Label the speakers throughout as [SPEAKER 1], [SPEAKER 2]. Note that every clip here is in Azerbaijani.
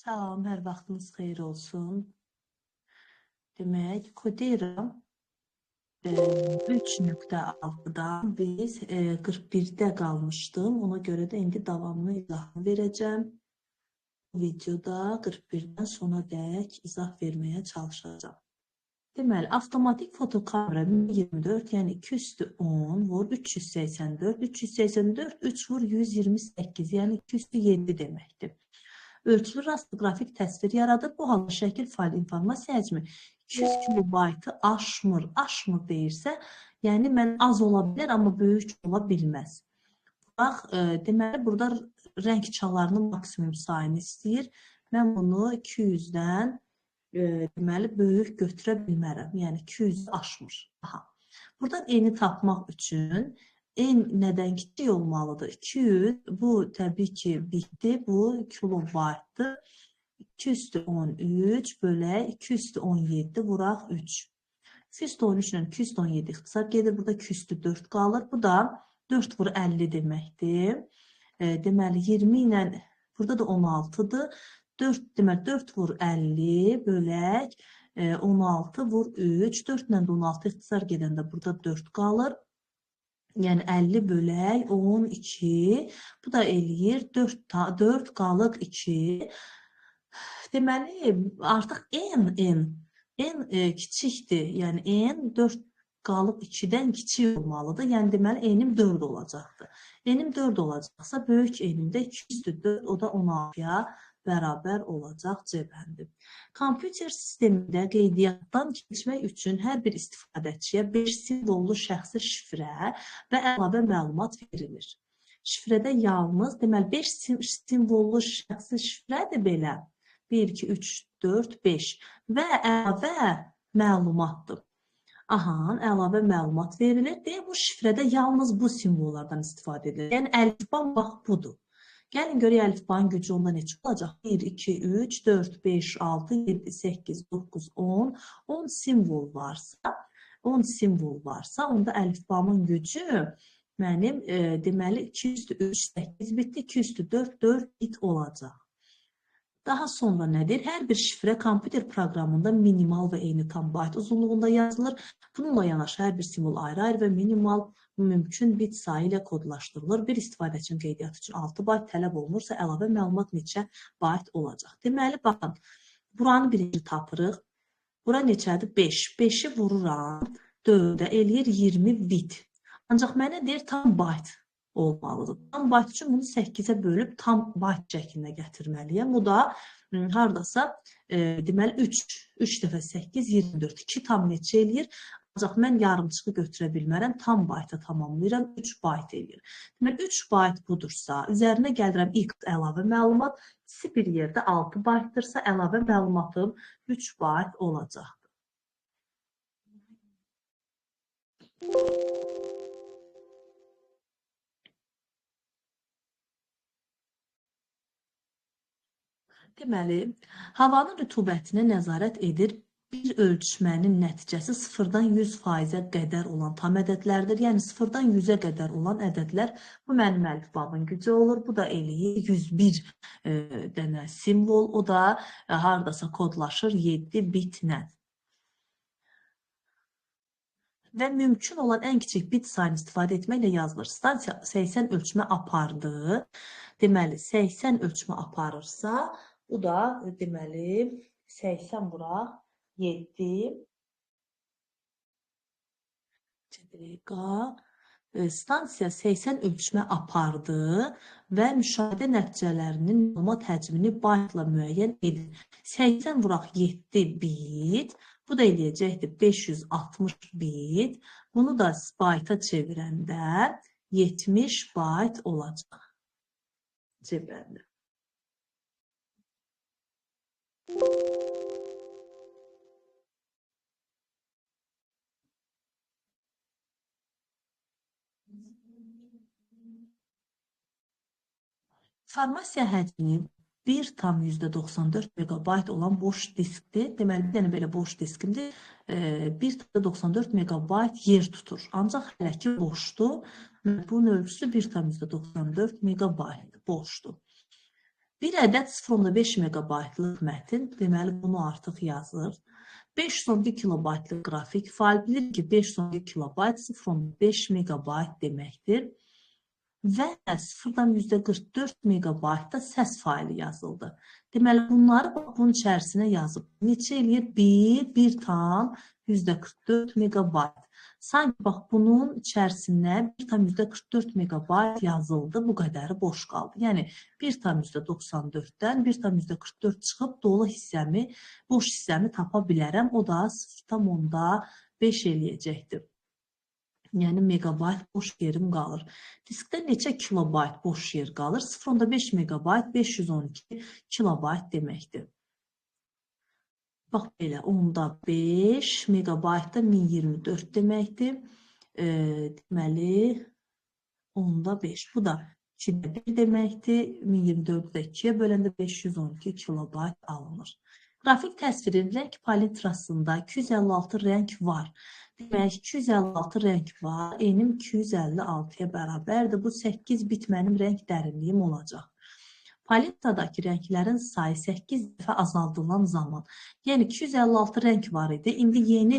[SPEAKER 1] Salam, hər vaxtınız xeyir olsun. Demək, Kodera 3.6-dan biz 41-də qalmışdım. Ona görə də indi davamlı izahını verəcəm. Bu videoda 41-dən sona dək izah verməyə çalışacağım. Deməli, avtomatik fotokamera 1024, yəni 210 vur 384, 384, 3 vur 128, yəni 207 deməkdir. Ölçülü rastroqrafik təsvir yaradır. Bu halda şəkil fayl informasiya həcmi 200 kilobaytı aşmır. Aşmır deyirsə, yəni mən az ola bilər, amma böyük ola bilməz. Bax, deməli, burada rəng çalarının maksimum sayını istəyir. Mən bunu 200-dən deməli, böyük götürə bilmərəm. Yəni 200 aşmır. Aha. Buradan eni tapmaq üçün en nədən kiçik olmalıdır? 200, bu təbii ki bitdi, bu kilobaytdır. 213 bölək 217 vuraq 3. 213 ilə 217 ixtisar gedir. Burada 204 qalır. Bu da 4 vur 50 deməkdir. Deməli 20 ilə burada da 16-dır. 4 deməli 4 vur 50 bölək 16 vur 3. 4 ilə də 16 ixtisar gedəndə burada 4 qalır. Yəni 50 bölək 12. Bu da eləyir 4 qalıq 2. Deməli artıq n kiçikdir. Yəni n 4 qalıq 2-dən kiçik olmalıdır. Yəni deməli enim 4 olacaqdır. Enim 4 olacaqsa böyük enimdə 204, o da 16-ya bərabər olacaq cəbəndi. Kompüter sistemində qeydiyyatdan keçmək üçün hər bir istifadəçiyə 5 simvollu şəxsi şifrə və əlavə məlumat verilir. Şifrədə yalnız, deməli 5 simvollu şəxsi şifrədir belə. 1, 2, 3, 4, 5 və əlavə məlumatdır. Aha, əlavə məlumat verilir. Deyə bu şifrədə yalnız bu simvollardan istifadə edilir. Yəni əlifban bax budur. Gəlin görək əlifbanın gücü onda neçə olacaq? 1, 2, 3, 4, 5, 6, 7, 8, 9, 10. 10 simvol varsa, onda əlifbanın gücü mənim deməli 203, 8 bitdi, 204, 4 bit olacaq. Daha sonra nədir? Hər bir şifrə kompüter proqramında minimal və eyni tam bayt uzunluğunda yazılır. Bununla yanaşı hər bir simvol ayrı-ayrı və minimal mümkün bit sayı ilə kodlaşdırılır. Bir istifadəçinin qeydiyyatı üçün 6 bayt tələb olunursa, əlavə məlumat neçə bayt olacaq? Deməli, baxın, buranı birinci tapırıq. Bura neçədir? 5. 5-i vururam 4-ə, eləyir 20 bit. Ancaq mənə deyir tam bayt olmalıdır. Tam bayt üçün bunu 8-ə bölüb tam bayt şəklində gətirməliyəm. Bu da haradasa deməli 3 dəfə 8, 24. 2 tam neçə eləyir? Ancaq mən yarımçığı götürə bilmərəm. Tam bayta tamamlayıram. 3 bayt eləyir. Deməli 3 bayt budursa, üzərinə gəlirəm x əlavə məlumat. İkisi bir yerdə 6 baytdırsa, əlavə məlumatım 3 bayt olacaqdır. Deməli, havanın rütubətinə nəzarət edir. Bir ölçmənin nəticəsi 0-dan 100%-ə qədər olan tam ədədlərdir. Yəni 0-dan 100-ə qədər olan ədədlər bu mənim əlifbamın gücü olur. Bu da eləyir 101 dənə simvol. O da haradasa kodlaşır 7 bitlə. Və mümkün olan ən kiçik bit sayını istifadə etməklə yazılır. Stansiya 80 ölçmə apardı. Deməli, 80 ölçmə aparırsa, bu da deməli 80 vuraq 7 stansiya 80 ölçmə apardı və müşahidə nəticələrinin məlumat həcmini baytla müəyyən edir. 80 vuraq 7 bit, bu da eləyəcəkdir 560 bit. Bunu da bayta çevirəndə 70 bayt olacaq. Cəbəndə. İnformasiya həcmi 1,94 megabayt olan boş diskdir. Deməli, bir dənə belə boş diskimdir. 1,94 megabayt yer tutur. Ancaq hələ ki boşdur. Bunun ölçüsü 1,94 megabayt boşdur. Bir ədəd 0.5 megabaytlıq mətn, deməli bunu artıq yazır. 512 kilobaytlıq qrafik fail, bilir ki 512 kilobayt 0.5 megabayt deməkdir. Və 0.44 megabaytda səs faili yazıldı. Deməli, bunları bunun içərisinə yazıb. Neçə eləyir? 1,44 megabayt. Sanki bax, bunun içərisinə 1,44 megabayt yazıldı, bu qədəri boş qaldı. Yəni, 1,94-dən 1,44 çıxıb dolu hissəmi, boş hissəmi tapa bilərəm. O da 0,5 eləyəcəkdir. Yəni, megabayt boş yerim qalır. Diskdə neçə kilobayt boş yer qalır? 0.5 megabayt 512 kilobayt deməkdir. Bax, belə, onda 5 megabaytda 1024 deməkdir. Deməli, onda 5. Bu da 2-də 1 deməkdir. 1024-ü də 2-yə böləndə 512 kilobayt alınır. Qrafik təsvirin rəng palitrasında 256 rəng var. Demək, 256 rəng var. Enim 256-ya bərabərdir. Bu 8 bit mənim rəng dərinliyim olacaq. Palitradakı rənglərin sayı 8 dəfə azaldılan zaman. Yəni, 256 rəng var idi. İndi yeni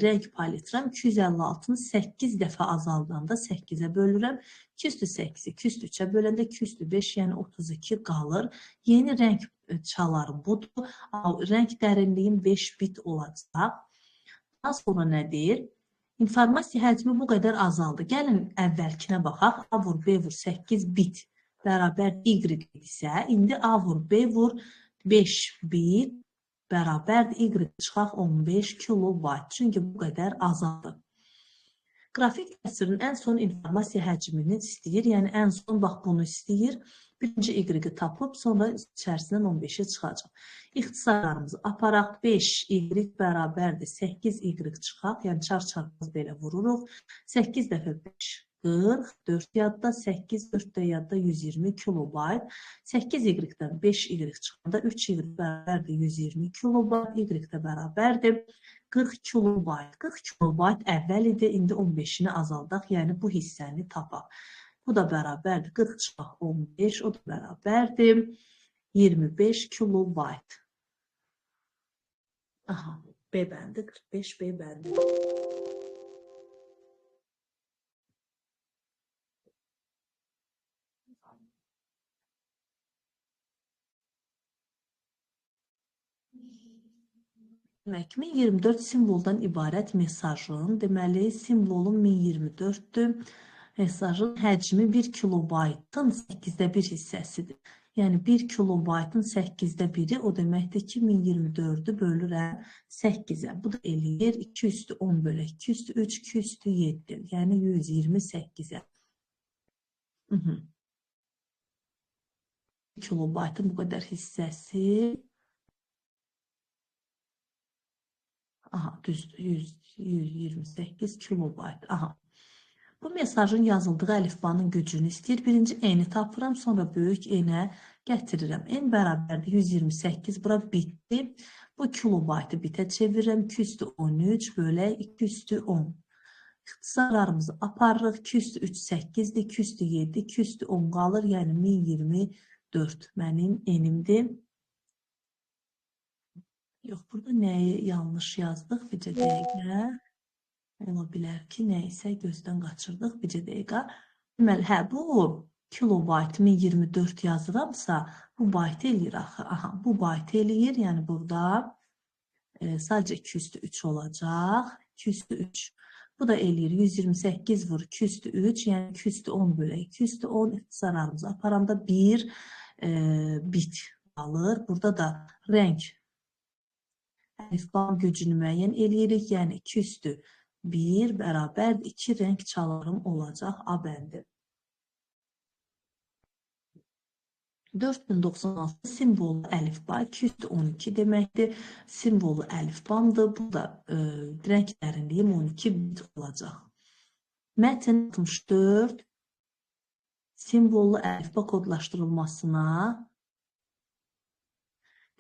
[SPEAKER 1] rəng palitram 256-nı 8 dəfə azaldanda 8-ə bölürəm. 2 üstü 8-i 2 üstü 3-ə böləndə 2 üstü 5, yəni 32 qalır. Yeni rəng çalarım budur. Rəng dərinliyim 5 bit olacaq. Daha sonra nə deyir? İnformasiya həcmi bu qədər azaldı. Gəlin əvvəlkinə baxaq. A vur B vur 8 bit bərabər Y isə, indi A vur B vur 5 bit bərabər Y çıxaq 15 kilobayt. Çünki bu qədər azaldı. Qrafik təsvirin ən son informasiya həcmini istəyir. Yəni, ən son bax bunu istəyir. Birinci Y-i tapıb, sonra içərisindən 15-i çıxacaq. İxtisarlarımızı aparaq. 5Y bərabərdir 8Y çıxaq. Yəni, çarpaz belə vururuq. 8 dəfə 5. 40, 4 yadda, 8, 4 də yadda 120 kilobayt. 8Y-dən 5Y çıxanda 3Y bərabərdir 120 kilobayt, Y də bərabərdir 40 kilobayt. 40 kilobayt əvvəl idi, indi 15-ini azaldaq, yəni bu hissəni tapaq. Bu da bərabərdir 40 çıxaq 15, o da bərabərdir 25 kilobayt. Aha, B bəndi, 45 B bəndi. Demək, 1024 simvoldan ibarət mesajın, deməli, simvolun 1024-dür. Mesajın həcmi 1 kilobaytın 8-də 1 hissəsidir. Yəni, 1 kilobaytın 8-də 1-i, o deməkdir ki, 1024-ü bölürəm 8-ə. Bu da eləyir 2 üstü 10 bölək 2 üstü 3, 2 üstü 7. Yəni, 128-ə. Kilobaytın bu qədər hissəsi. Aha, düzdür, 128 kilobayt. Aha. Bu mesajın yazıldığı əlifbanın gücünü istəyir. Birinci N-i tapıram, sonra böyük N-ə gətirirəm. N bərabərdir 128, bura bitdi. Bu kilobaytı bitə çevirirəm. 2 üstü 13 bölək 2 üstü 10. İxtisarlarımızı aparırıq. 2 üstü 3 8-dir, 2 üstü 7, 2 üstü 10 qalır. Yəni 1024 mənim N-imdir. Yox, burada nəyi yanlış yazdıq? Bircə dəqiqə. Ola bilər ki, nəyisə gözdən qaçırdıq. Bircə dəqiqə. Deməli, hə, bu kilobayt 1024 yazıramsa, bu bayt eləyir axı. Aha, bu bayt eləyir. Yəni, burada sadəcə 2 üstü 3 olacaq. 2 üstü 3. Bu da eləyir 128 vur 2 üstü 3. Yəni, 2 üstü 10 bölək 2 üstü 10 ixtisarlarımızı aparanda 1 bit alır. Burada da rəng əlifbanın gücünü müəyyən eləyirik. Yəni, 2 üstü 1 bərabər 2 rəng çalarım olacaq A bəndi. 4096 simvolu əlifba 212 deməkdir. Simvolu əlifbamdır. Bu da rəng dərinliyim 12 bit olacaq. Mətn 64 simvolu əlifba kodlaşdırılmasına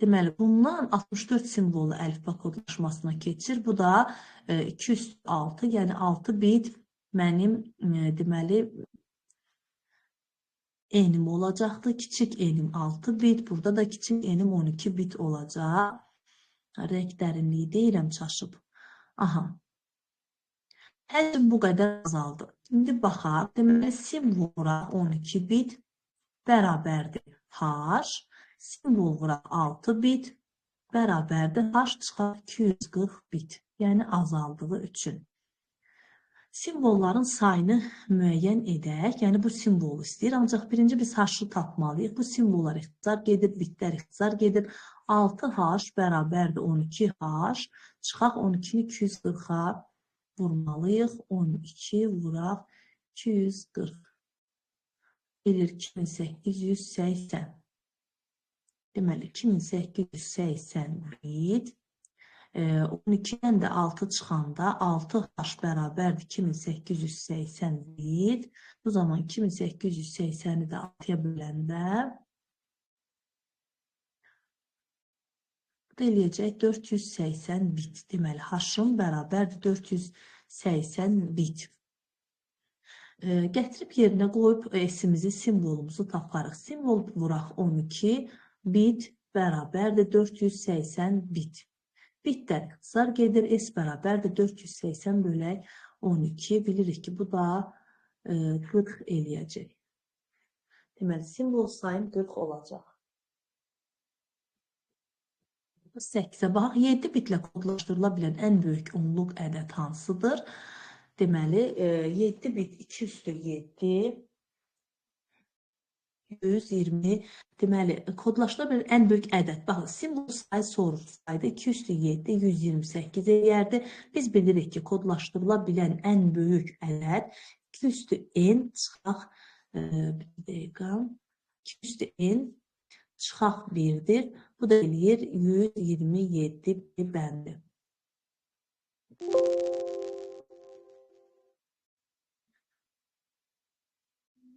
[SPEAKER 1] deməli, bundan 64 simvolu əlifba kodlaşmasına keçir. Bu da 206, yəni 6 bit mənim deməli enim olacaqdı. Kiçik enim 6 bit. Burada da kiçik enim 12 bit olacaq. Rəng dərinliyi deyirəm çaşıb. Aha. Həcm bu qədər azaldı. İndi baxaq. Deməli, simvol vuraq 12 bit bərabərdir H. Simvol vuraq 6 bit bərabərdir H çıxar 240 bit. Yəni azaldığı üçün. Simvolların sayını müəyyən edək. Yəni bu simvolu istəyir. Ancaq birinci biz H-ı tapmalıyıq. Bu simvollar ixtisar gedir, bitlər ixtisar gedir. 6H bərabərdir 12H. Çıxaq 12-ni 240-a vurmalıyıq. 12 vuraq 240. Gelir 2880. Deməli 2880 bit. 12-dən də 6 çıxanda 6H bərabərdir 2880 bit. Bu zaman 2880-i də 6-ya böləndə bu da eləyəcək 480 bit. Deməli, H-ın bərabərdir 480 bit. Gətirib yerinə qoyub S-imizi, simvolumuzu taparıq. Simvol vuraq 12 bit bərabərdir 480 bit. Bitlər ixtisar gedir. S bərabərdir 480 bölək 12. Bilirik ki, bu da 40 eləyəcək. Deməli, simvol sayım 40 olacaq. 8-ə baxaq. 7 bitlə kodlaşdırıla bilən ən böyük onluq ədəd hansıdır? Deməli, 7 bit 2 üstü 7 120. Deməli, kodlaşdırıla bilən ən böyük ədəd. Baxın, simvol sayı sorur. Sayda 2 üstü 7 128 eləyərdi. Biz bilirik ki, kodlaşdırıla bilən ən böyük ədəd 2 üstü n çıxaq 2 üstü n çıxaq 1-dir. Bu da eləyir 127 bəndi.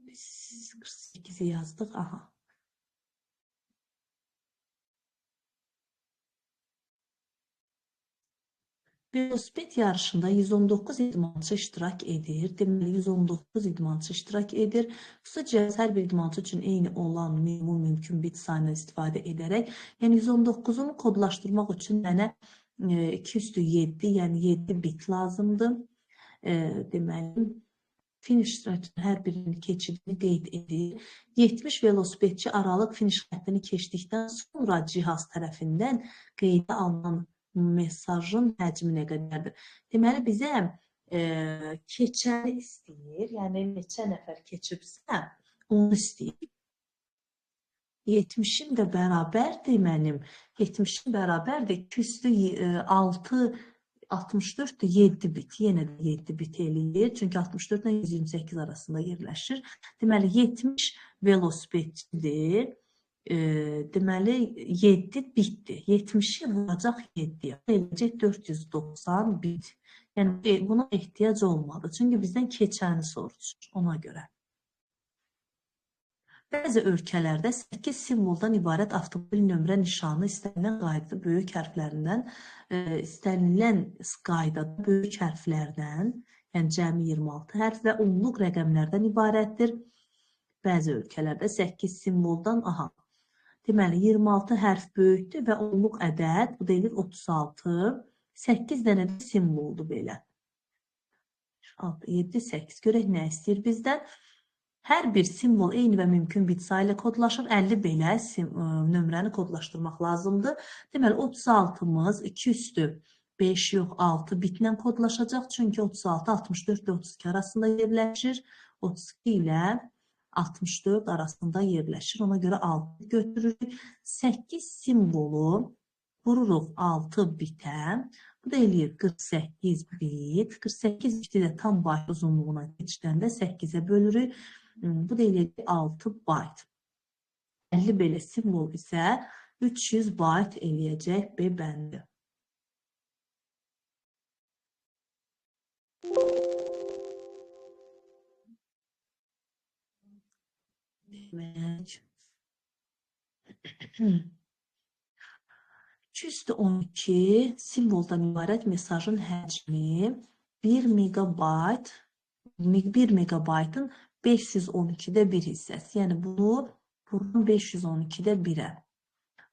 [SPEAKER 1] Biz 48-i yazdıq. Aha. Velosiped yarışında 119 idmançı iştirak edir. Deməli, 119 idmançı iştirak edir. Xüsusilə hər bir idmançı üçün eyni olan minimum mümkün bit sayını istifadə edərək, yəni 119-unu kodlaşdırmaq üçün mənə 2 üstü 7, yəni 7 bit lazımdır. Deməli, finish üçün hər birinin keçidini qeyd edir. 70 velosipedçi aralıq finish xəttini keçdikdən sonra cihaz tərəfindən qeydə alınan mesajın həcmi nə qədərdir? Deməli, bizə keçəni istəyir. Yəni, neçə nəfər keçibsə, onu istəyir. 70-in də bərabərdir mənim. 70-in bərabərdir. 2 üstü 6, 64-dür, 7 bit. Yenə də 7 bit eləyir. Çünki 64 ilə 128 arasında yerləşir. Deməli, 70 velosipedçidir. Deməli, 7 bitdir. 70-i vuracaq 7-yə. Eləcək 490 bit. Yəni, buna ehtiyac olmadı. Çünki bizdən keçəni soruşur ona görə. Bəzi ölkələrdə 8 simvoldan ibarət avtomobil nömrə nişanı istənilən qaydada böyük hərflərindən, istənilən qaydada böyük hərflərdən, yəni cəmi 26 hərf və onluq rəqəmlərdən ibarətdir. Bəzi ölkələrdə 8 simvoldan, aha, deməli, 26 hərf böyükdür və onluq ədəd, bu deyilir 36, 8 dənə də simvoldur belə. 6, 7, 8. Görək nə istəyir bizdən? Hər bir simvol eyni və mümkün bit sayı ilə kodlaşır. 50 belə nömrəni kodlaşdırmaq lazımdır. Deməli, 36-mız 2 üstü 5 yox 6 bitlə kodlaşacaq. Çünki 36, 64 və 32 arasında yerləşir. 32 ilə 64 arasında yerləşir. Ona görə 6 götürürük. 8 simvolu vururuq 6 bitə. Bu da eləyir 48 bit. 48 biti də tam bayt uzunluğuna keçdəndə 8-ə bölürük. Bu da eləyir 6 bayt. 50 belə simvol isə 300 bayt eləyəcək B bəndi. Demək. 212 simvoldan ibarət mesajın həcmi 1 megabayt, 1 megabaytın 512'də 1 hissəsi. Yəni bunu buradan 512'də 1'ə.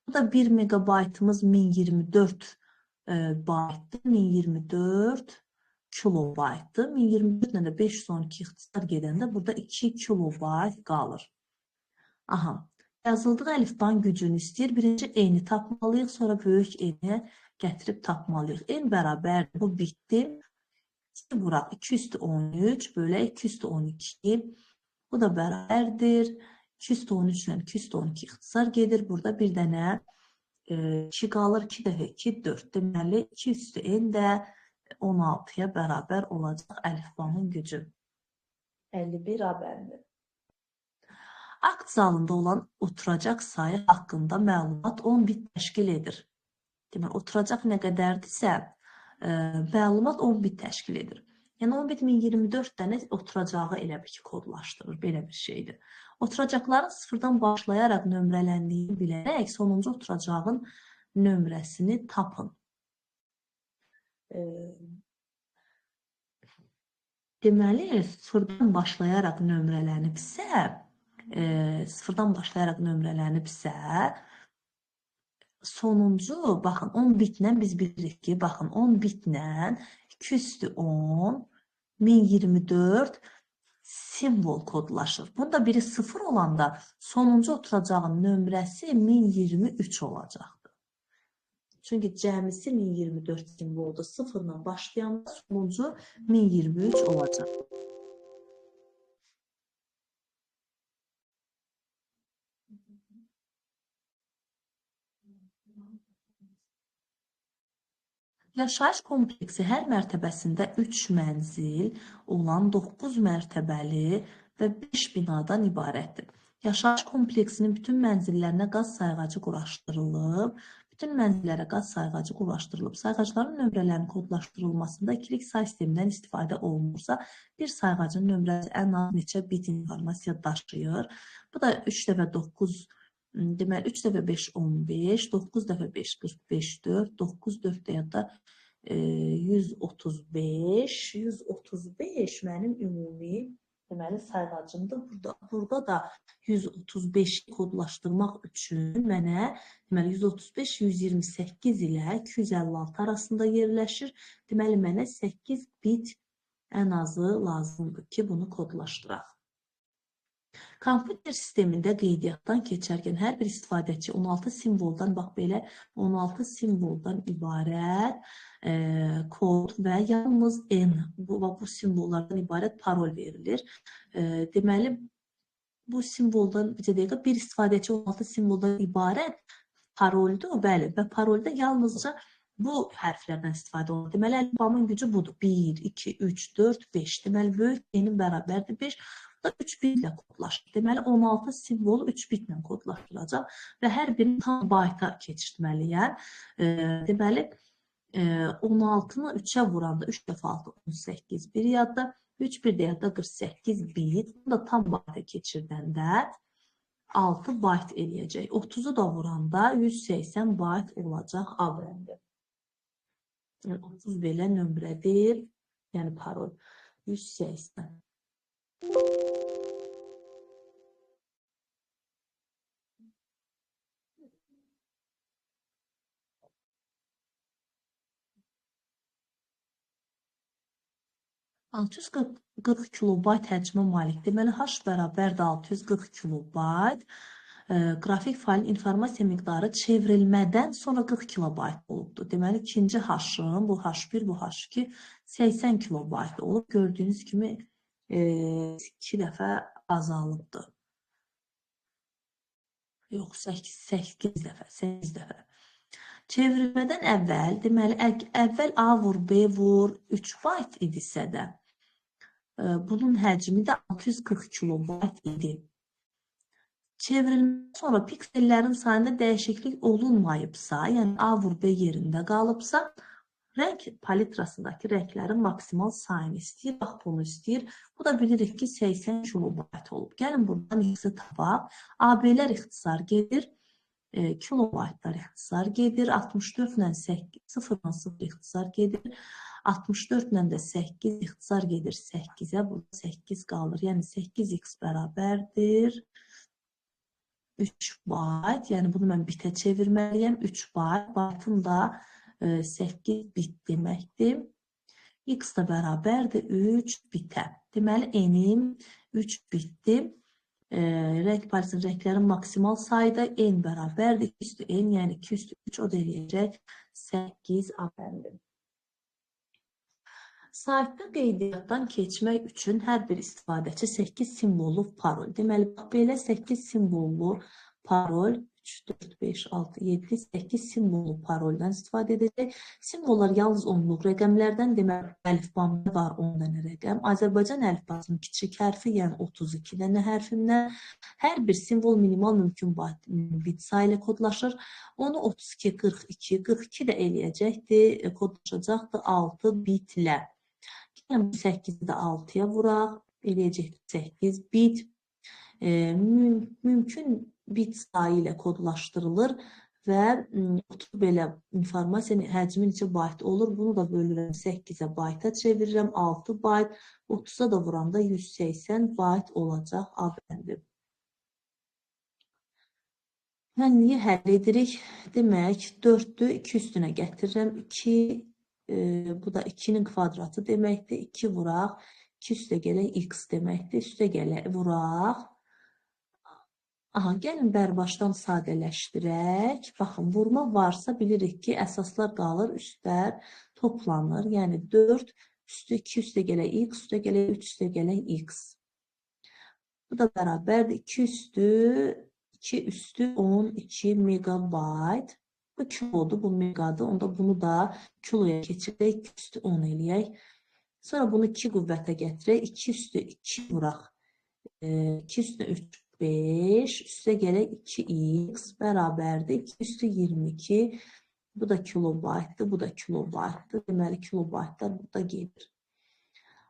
[SPEAKER 1] Bu da 1 megabaytımız 1024 baytdır. 1024 kilobaytdır. 1024 ilə də 512 ixtisar gedəndə burada 2 kilobayt qalır. Aha. Yazıldığı əlifbanın gücünü istəyir. Birinci eni tapmalıyıq, sonra böyük eni gətirib tapmalıyıq. En bərabər bu bitdi. Buraq 2 üstü 13 bölə 2 üstü 12. Bu da bərabərdir. 2 üstü 13 ilə 2 üstü 12 ixtisar gedir. Burada bir dənə 2 qalır. 2 dəfə 2, 4. Deməli 2 üstü n də 16'ya bərabər olacaq əlifbanın gücü. 51 A-bəndi. Akt zalında olan oturacaq sayı haqqında məlumat 10 bit təşkil edir. Deməli, oturacaq nə qədərdirsə, məlumat 10 bit təşkil edir. Yəni 10 bit 1024 dənə oturacağı elə bir ki, kodlaşdırır. Belə bir şeydir. Oturacaqların sıfırdan başlayaraq nömrələndiyini bilərək sonuncu oturacağın nömrəsini tapın. Deməli, sıfırdan başlayaraq nömrələnibsə, sonuncu, baxın, 10 bitlə biz bilirik ki, baxın, 10 bitlə 2 üstü 10, 1024 simvol kodlaşır. Bunda biri 0 olanda sonuncu oturacağın nömrəsi 1023 olacaqdır. Çünki cəmisi 1024 simvolda 0 ilə başlayanda sonuncu 1023 olacaq. Yaşayış kompleksi hər mərtəbəsində 3 mənzil olan 9 mərtəbəli və 5 binadan ibarətdir. Yaşayış kompleksinin bütün mənzillərinə qaz sayğacı quraşdırılıb. Bütün mənzillərə qaz sayğacı quraşdırılıb. Sayğacların nömrələrinin kodlaşdırılmasında ikilik say sistemindən istifadə olunursa, bir sayğacın nömrəsi ən az neçə bit informasiya daşıyır. Bu da 3 dəfə 9 deməli 3 dəfə 5 15, 9 dəfə 5 45 4, 9 4 də ya da 135, 135 mənim ümumi deməli sayğacımdır. Burada da 135 kodlaşdırmaq üçün mənə deməli 135 128 ilə 256 arasında yerləşir. Deməli mənə 8 bit ən azı lazımdır ki, bunu kodlaşdıraq. Kompüter sistemində qeydiyyatdan keçərkən hər bir istifadəçi 16 simvoldan, bax belə 16 simvoldan ibarət kod və yalnız N, bu simvollardan ibarət parol verilir. Deməli, bu simvoldan bir istifadəçi 16 simvoldan ibarət paroldur, bəli, və parolda yalnızca bu hərflərdən istifadə olunur. Deməli, əlifbanın gücü budur. 1, 2, 3, 4, 5. Deməli, böyük N-in bərabərdir 5. 3 bitlə kodlaşır. Deməli, 16 simvolu 3 bitlə kodlaşdıracaq və hər birini tam bayta keçirtməliyəm. Deməli, 16-nı 3-ə vuranda 3 dəfə 6, 18 bir yadda, 3 bir də yadda 48 bit. Bunu da tam bayta keçirdəndə 6 bayt eləyəcək. 30-u da vuranda 180 bayt olacaq A-bəndi. 30 belə nömrədir, yəni parol 180. ...640 kilobayt həcmə malik. Deməli, H bərabərdir 640 kilobayt. Qrafik failin informasiya miqdarı çevrilmədən sonra 40 kilobayt olubdur. Deməli, ikinci H-ın, bu H1, bu H2 80 kilobayt olub. Gördüyünüz kimi 2 dəfə azalıbdır. Yox, 8 dəfə. Çevrilmədən əvvəl, deməli, əvvəl A vur, B vur 3 bayt idisə də, bunun həcmi də 640 kilobayt idi. Çevrilmədən sonra piksellərin sayında dəyişiklik olunmayıbsa, yəni A vur, B yerində qalıbsa, rəng palitrasındakı rənglərin maksimal sayını istəyir, bax bunu istəyir. Bu da bilirik ki, 80 kilobayt olub. Gəlin buradan X-i tapaq. AB-lər ixtisar gedir. Kilobaytlar ixtisar gedir. 64 ilə 0 ilə 0 ixtisar gedir. 64 ilə də 8 ixtisar gedir 8-ə. Burada 8 qalır. Yəni 8x bərabərdir 3 byte. Yəni bunu mən bitə çevirməliyəm. 3 byte. Byte'ın da 8 bit deməkdir. X da bərabərdir 3 bitə. Deməli, n-im 3 bitdir. Rəng paletinin rənglərin maksimal sayda n bərabərdir 2 üstü n, yəni 2 üstü 3 o da eləyəcək 8 abəndir. Saytda qeydiyyatdan keçmək üçün hər bir istifadəçi 8 simvollu parol. Deməli, belə 8 simvollu parol 3, 4, 5, 6, 7, 8 simvollu paroldan istifadə edəcək. Simvollar yalnız onluq rəqəmlərdən, deməli, əlifbamda var 10 dənə rəqəm. Azərbaycan əlifbasının kiçik hərfi, yəni 32 dənə hərfindən hər bir simvol minimal mümkün bit sayı ilə kodlaşır. Onu 32, 42, 42 də eləyəcəkdir, kodlaşacaqdır 6 bitlə. Yəni, 8-i də 6-ya vuraq, eləyəcəkdir 8 bit. Mümkün bit sayı ilə kodlaşdırılır və oturub belə informasiyanın həcmi neçə byte olur. Bunu da bölürəm 8-ə byte-a çevirirəm 6 byte. 30-a da vuranda 180 byte olacaq abəndir. Mən niyə həll edirik? Demək, 4-dür, 2 üstünə gətirirəm. 2, bu da 2-nin kvadratı deməkdir. 2 vuraq, 2 üstə gələk x deməkdir. Üstə gələk vuraq. Aha, gəlin bərbaşdan sadələşdirək. Baxın, vurma varsa bilirik ki, əsaslar qalır, üstlər toplanır. Yəni 4 üstü 2 üstə gələk x, üstə gələk 3 üstə gələk x. Bu da bərabərdir 2 üstü 12 megabayt. Bu kilodur, bu megadır. Onda bunu da kiloya keçirək, 2 üstü 10 eləyək. Sonra bunu 2 qüvvətə gətirək, 2 üstü 2 vuraq. 2 üstü 3. 5, üstə gələk 2x bərabərdir 2 üstü 22. Bu da kilobaytdır, bu da kilobaytdır. Deməli, kilobaytlar burada gedir.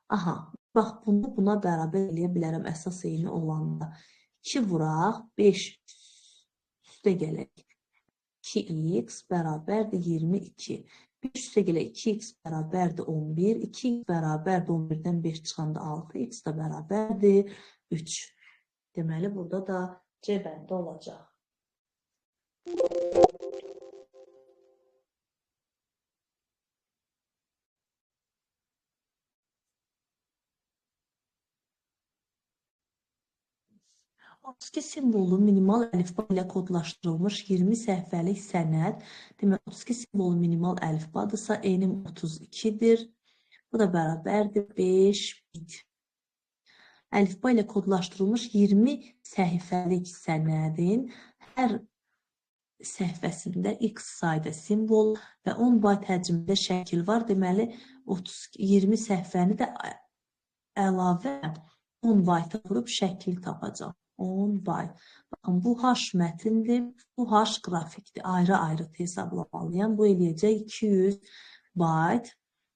[SPEAKER 1] Aha, bax, bunu buna bərabər eləyə bilərəm əsas eyni olanda. 2 vuraq, 5 üstə gələk 2x bərabərdir 22. 5 üstə gələk 2x bərabərdir 11. 2x bərabərdir 11-dən 5 çıxanda 6x da bərabərdir 3. Deməli, burada da C bəndi olacaq. Otuzki simvolu minimal əlifba ilə kodlaşdırılmış 20 səhifəlik sənəd. Demək, 32 simvolu minimal əlifbadırsa, n-im 32-dir. Bu da bərabərdir 5 bit. Əlifba ilə kodlaşdırılmış 20 səhifəlik sənədin hər səhifəsində x sayda simvol və 10 byte həcmində şəkil var. Deməli, 20 səhifəni də əlavə 10 byte vurub şəkil tapacaq. 10 byte. Baxın, bu h mətindir, bu h qrafikdir. Ayrı-ayrı hesablamalıyam. Bu eləyəcək 200 byte.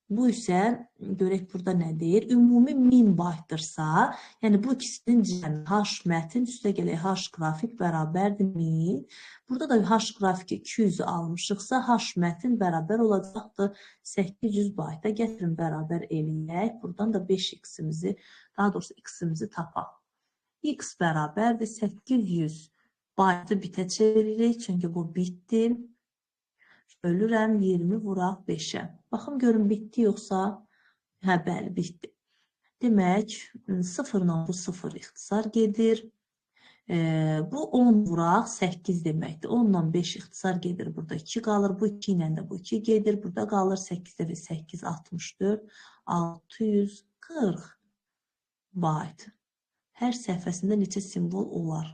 [SPEAKER 1] Bu isə, görək burada nə deyir? Ümumi 1000 byte-dırsa, yəni bu ikisinin cəmi h mətin üstə gələk h qrafik bərabərdir 1000. Burada da h qrafiki 200-ü almışıqsa, h mətin bərabər olacaqdır 800 byte-a. Gətirin bərabər eləyək. Buradan da 5x-imizi, daha doğrusu x-imizi tapaq. X bərabərdir 800 byte-ı bitə çeviririk, çünki bu bitdir. Bölürəm 20 vuraq 5-ə. Baxın, görün bitdi yoxsa? Hə, bəli, bitdi. Demək, 0-la bu 0 ixtisar gedir. Bu 10 vuraq 8 deməkdir. 10-la 5 ixtisar gedir. Burada 2 qalır. Bu 2 ilə də bu 2 gedir. Burada qalır 8 dəfə 8, 64, 640 byte. Hər səhifəsində neçə simvol olar?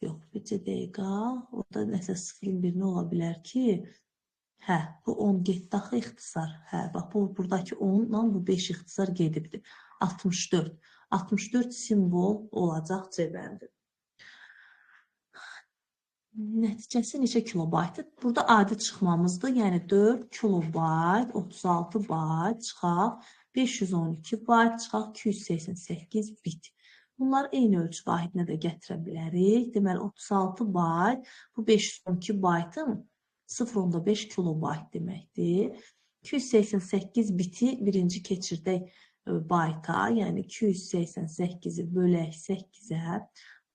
[SPEAKER 1] Yox, bircə dəqiqə. Orada nəsə 0-ın birini ola bilər ki, hə, bu 10 getdi axı ixtisar. Hə, bax, buradakı 10-la bu 5 ixtisar gedibdir. 64. 64 simvol olacaq C bəndi. Nəticəsi neçə kilobaytdır? Burada adi çıxmamızdır. Yəni 4 kilobayt, 36 bayt çıxaq, 512 bayt çıxaq, 288 bit. Bunlar eyni ölçü vahidinə də gətirə bilərik. Deməli, 36 bayt, bu 512 baytın 0.5 kilobayt deməkdir. 288 biti birinci keçirdək bayta, yəni 288-i bölək 8-ə,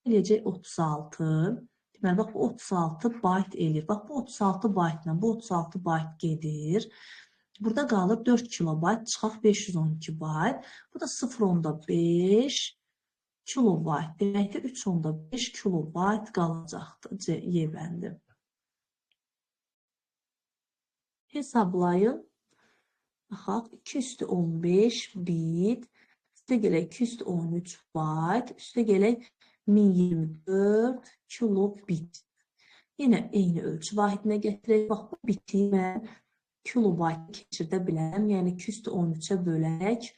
[SPEAKER 1] eləyəcək 36. Deməli, bax, bu 36 bayt eləyir. Bax, bu 36 baytla bu 36 bayt gedir. Burada qalır 4 kilobayt, çıxaq 512 bayt. Bu da 0.5 kilobayt. Deməkdir, 3.5 kilobayt qalacaqdır Y bəndi. Hesablayın. Baxaq, 215 bit, üstə gələk 213 bayt, üstə gələk 1024 kilobit. Yenə eyni ölçü vahidinə gətirək. Bax, bu biti mən kilobayt keçirdə bilərəm. Yəni 213-ə bölək.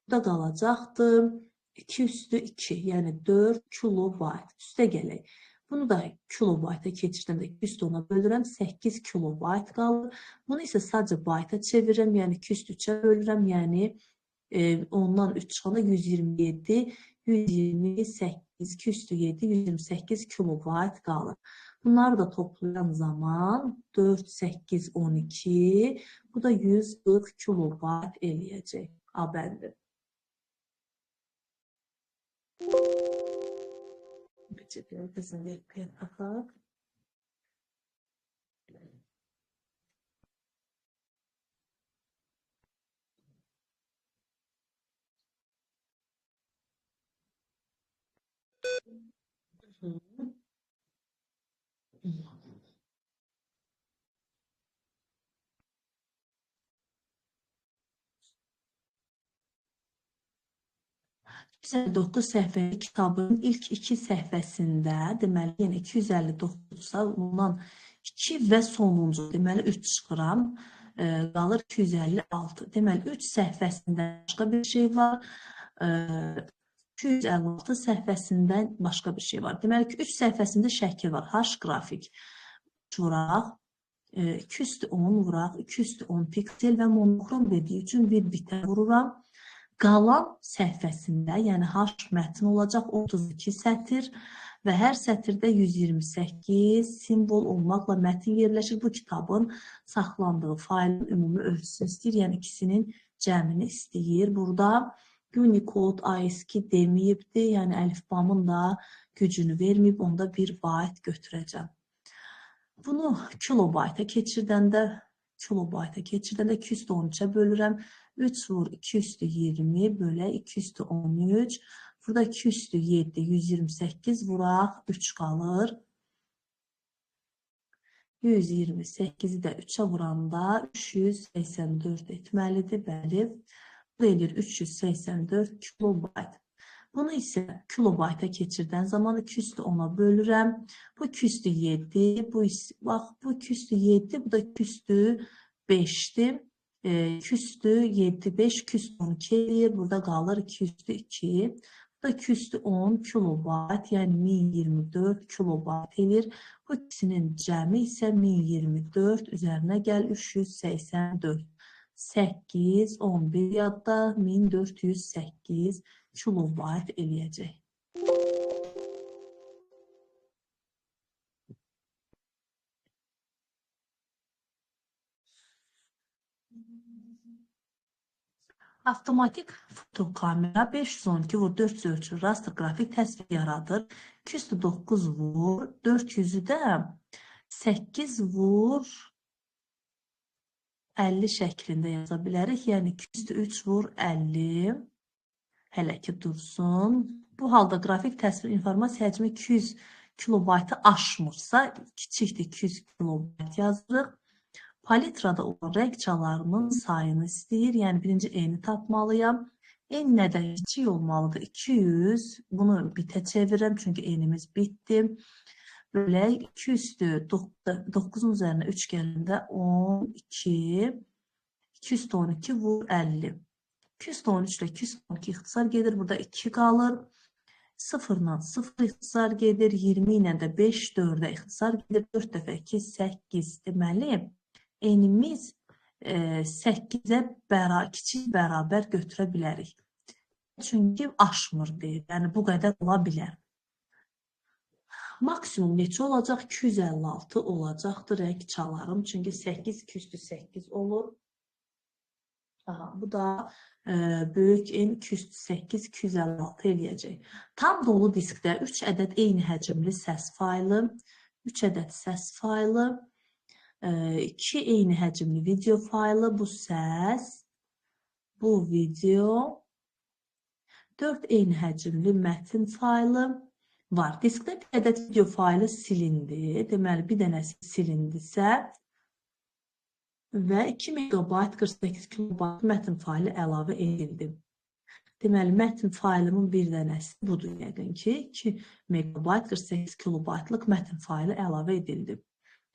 [SPEAKER 1] Bu da qalacaqdır 2/2, yəni 4 kilobayt. Üstə gələk. Bunu da kilobayta keçirdəndə 210-a bölürəm, 8 kilobayt qalır. Bunu isə sadəcə bayta çevirirəm, yəni 203-ə bölürəm, yəni ondan 3 çıxanda 127, 128, 207, 128 kilobayt qalır. Bunları da toplayan zaman 4, 8, 12, bu da 140 kilobayt eləyəcək. A bəndi. Bizim bir baxaq. ...259 səhvəli kitabın ilk 2 səhvəsində, deməli, yenə 259-sa, bundan 2 və sonuncu, deməli, 3 çıxıram, qalır 256. Deməli, 3 səhvəsində başqa bir şey var, 256 səhvəsində başqa bir şey var. Deməli ki, 3 səhvəsində şəkil var, H qrafik. Vuraq, 2/10 vuraq, 2/10 piksel və monoxrom dediyi üçün bir bitə vururam. Qalan səhvəsində, yəni H mətn olacaq 32 sətir və hər sətirdə 128 simvol olmaqla mətn yerləşir. Bu kitabın saxlandığı failin ümumi ölçüsünü istəyir, yəni ikisinin cəmini istəyir. Burada Unicode ASCII deməyibdir, yəni əlifbamın da gücünü verməyib, onda 1 bayt götürəcəm. Bunu kilobayta keçirdəndə 213-ə bölürəm. 3 vur 2/20 bölə 2/13. Burada 2/7, 128 vuraq, 3 qalır. 128-i də 3-ə vuranda 384 etməlidir, bəli. Bu eləyir 384 kilobayt. Bunu isə kilobayta keçirdən zaman 2/10-a bölürəm. Bu 2/7, bax, bu 2/7, bu da 2/5-dir. 2/7, 5, 2/12 eləyir. Burada qalır 2/2. Bu da 2/10 kilobayt, yəni 1024 kilobayt eləyir. Bu ikisinin cəmi isə 1024 üzərinə gəl 384. 8, 11 yadda 1408 kilobayt eləyəcək. Avtomatik fotokamera 512 vur 400 ölçü raster qrafik təsvir yaradır. 209 vur 400-ü də 8 vur 50 şəklində yaza bilərik. Yəni 203 vur 50 hələ ki dursun. Bu halda qrafik təsvir informasiya həcmi 200 kilobaytı aşmırsa, kiçikdir 200 kilobayt yazırıq. Palitrada olan rəng çalarının sayını istəyir. Yəni birinci eni tapmalıyam. En nədən kiçik olmalıdır? 200. Bunu bitə çevirəm, çünki enimiz bitdi. Belə 200-dür. 9-un üzərinə 3 gələndə 12. 212 vur 50. 213 ilə 212 ixtisar gedir. Burada 2 qalır. 0-dan 0 ixtisar gedir. 20 ilə də 5, 4-ə ixtisar gedir. 4 dəfə 2, 8. Deməli, enimiz 8-ə kiçik bərabər götürə bilərik. Çünki aşmır deyir. Yəni, bu qədər ola bilər. Maksimum neçə olacaq? 256 olacaqdır rəng çalarım. Çünki 8, 208 olur. Aha, bu da böyük N 208 256 eləyəcək. Tam dolu diskdə 3 ədəd eyni həcmli səs faylı, 3 ədəd səs faylı, 2 eyni həcmli video faylı, bu səs, bu video, 4 eyni həcmli mətin faylı var. Diskdə bir ədəd video faylı silindi. Deməli, bir dənəsi silindisə və 2 MB 48 KB mətin faylı əlavə edildi. Deməli, mətin faylımın bir dənəsi budur. Yəqin ki, 2 MB 48 KB-lıq mətin faylı əlavə edildi.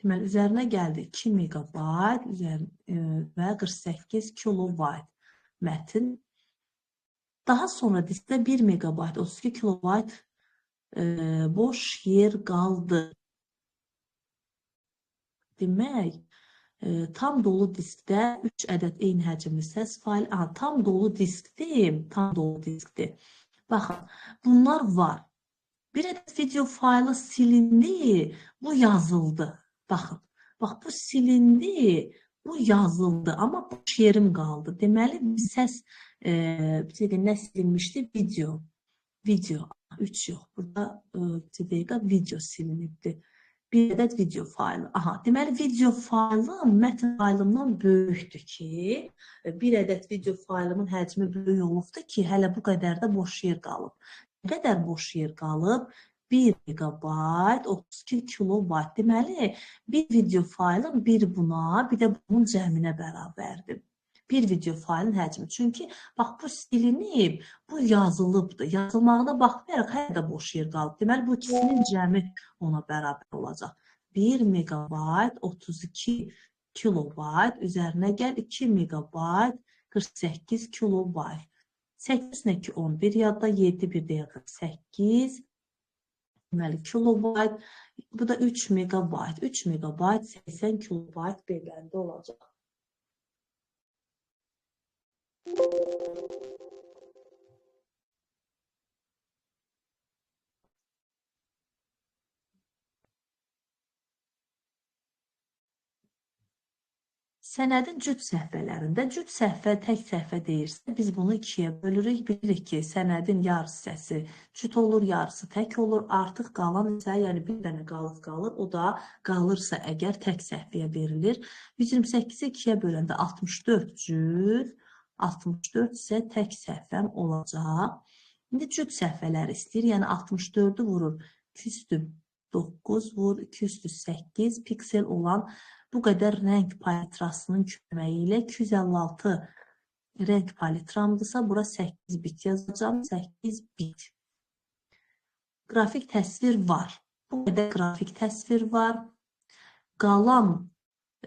[SPEAKER 1] Deməli, üzərinə gəldi 2 MB və 48 KB mətin. Daha sonra diskdə 1 MB 32 KB boş yer qaldı. Demək, tam dolu diskdə 3 ədəd eyni həcmli səs faylı. Tam dolu diskdir. Tam dolu diskdir. Baxın, bunlar var. Bir ədəd video faylı silindi. Bu yazıldı. Baxın, bax bu silindi. Bu yazıldı. Amma boş yerim qaldı. Deməli, səs nə silinmişdi? Video. Video. 3 yox. Burada video silinibdi. Bir ədəd video faylı. Aha, deməli video faylım mətin faylımdan böyükdür ki, bir ədəd video faylımın həcmi böyük olubdur ki, hələ bu qədər də boş yer qalıb. Nə qədər boş yer qalıb? 1 MB 32 KB. Deməli, bir video faylım bir buna, bir də bunun cəminə bərabərdir. Bir video faylın həcmi. Çünki, bax, bu silinib, bu yazılıbdır. Yazılmağına baxmayaraq, hələ də boş yer qalıb. Deməli, bu ikisinin cəmi ona bərabər olacaq. 1 MB 32 KB üzərinə gəl 2 MB 48 KB. 8 nə ki 11 yadda, 7 bir də 48. Deməli, kilobayt. Bu da 3 MB. 3 MB 80 KB beləndə olacaq. Sənədin cüt səhvələrində, cüt səhvə, tək səhvə deyirsə, biz bunu ikiyə bölürük. Bilirik ki, sənədin yarısı hissəsi cüt olur, yarısı tək olur. Artıq qalan isə, yəni bir dənə qalır. O da qalırsa əgər tək səhvəyə verilir. 128-i ikiyə böləndə 64 cüt, 64 isə tək səhvəm olacaq. İndi cüt səhvələri istəyir, yəni 64-ü vurur, 2 üstü 9 vur, 2 üstü 8 piksel olan bu qədər rəng palitrasının köməyi ilə 256 rəng palitramdırsa, bura 8 bit yazacağım, 8 bit. Qrafik təsvir var. Bu qədər qrafik təsvir var. Qalan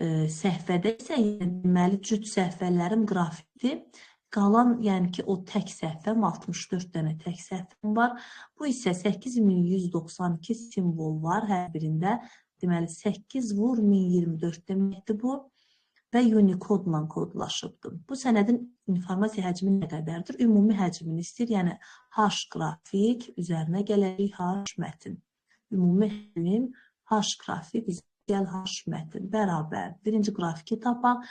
[SPEAKER 1] səhvədə isə, deməli, cüt səhvələrim qrafikdir. Qalan, yəni ki, o tək səhvəm, 64 dənə tək səhvəm var. Bu isə 8192 simvol var hər birində. Deməli, 8 vur 1024 deməkdir bu və Unicode-la kodlaşıbdır. Bu sənədin informasiya həcmi nə qədərdir? Ümumi həcmini istəyir, yəni H qrafik, üzərinə gələcək H mətin. Ümumi həcmim H qrafik, gəl H mətin bərabər. Birinci qrafiki tapaq.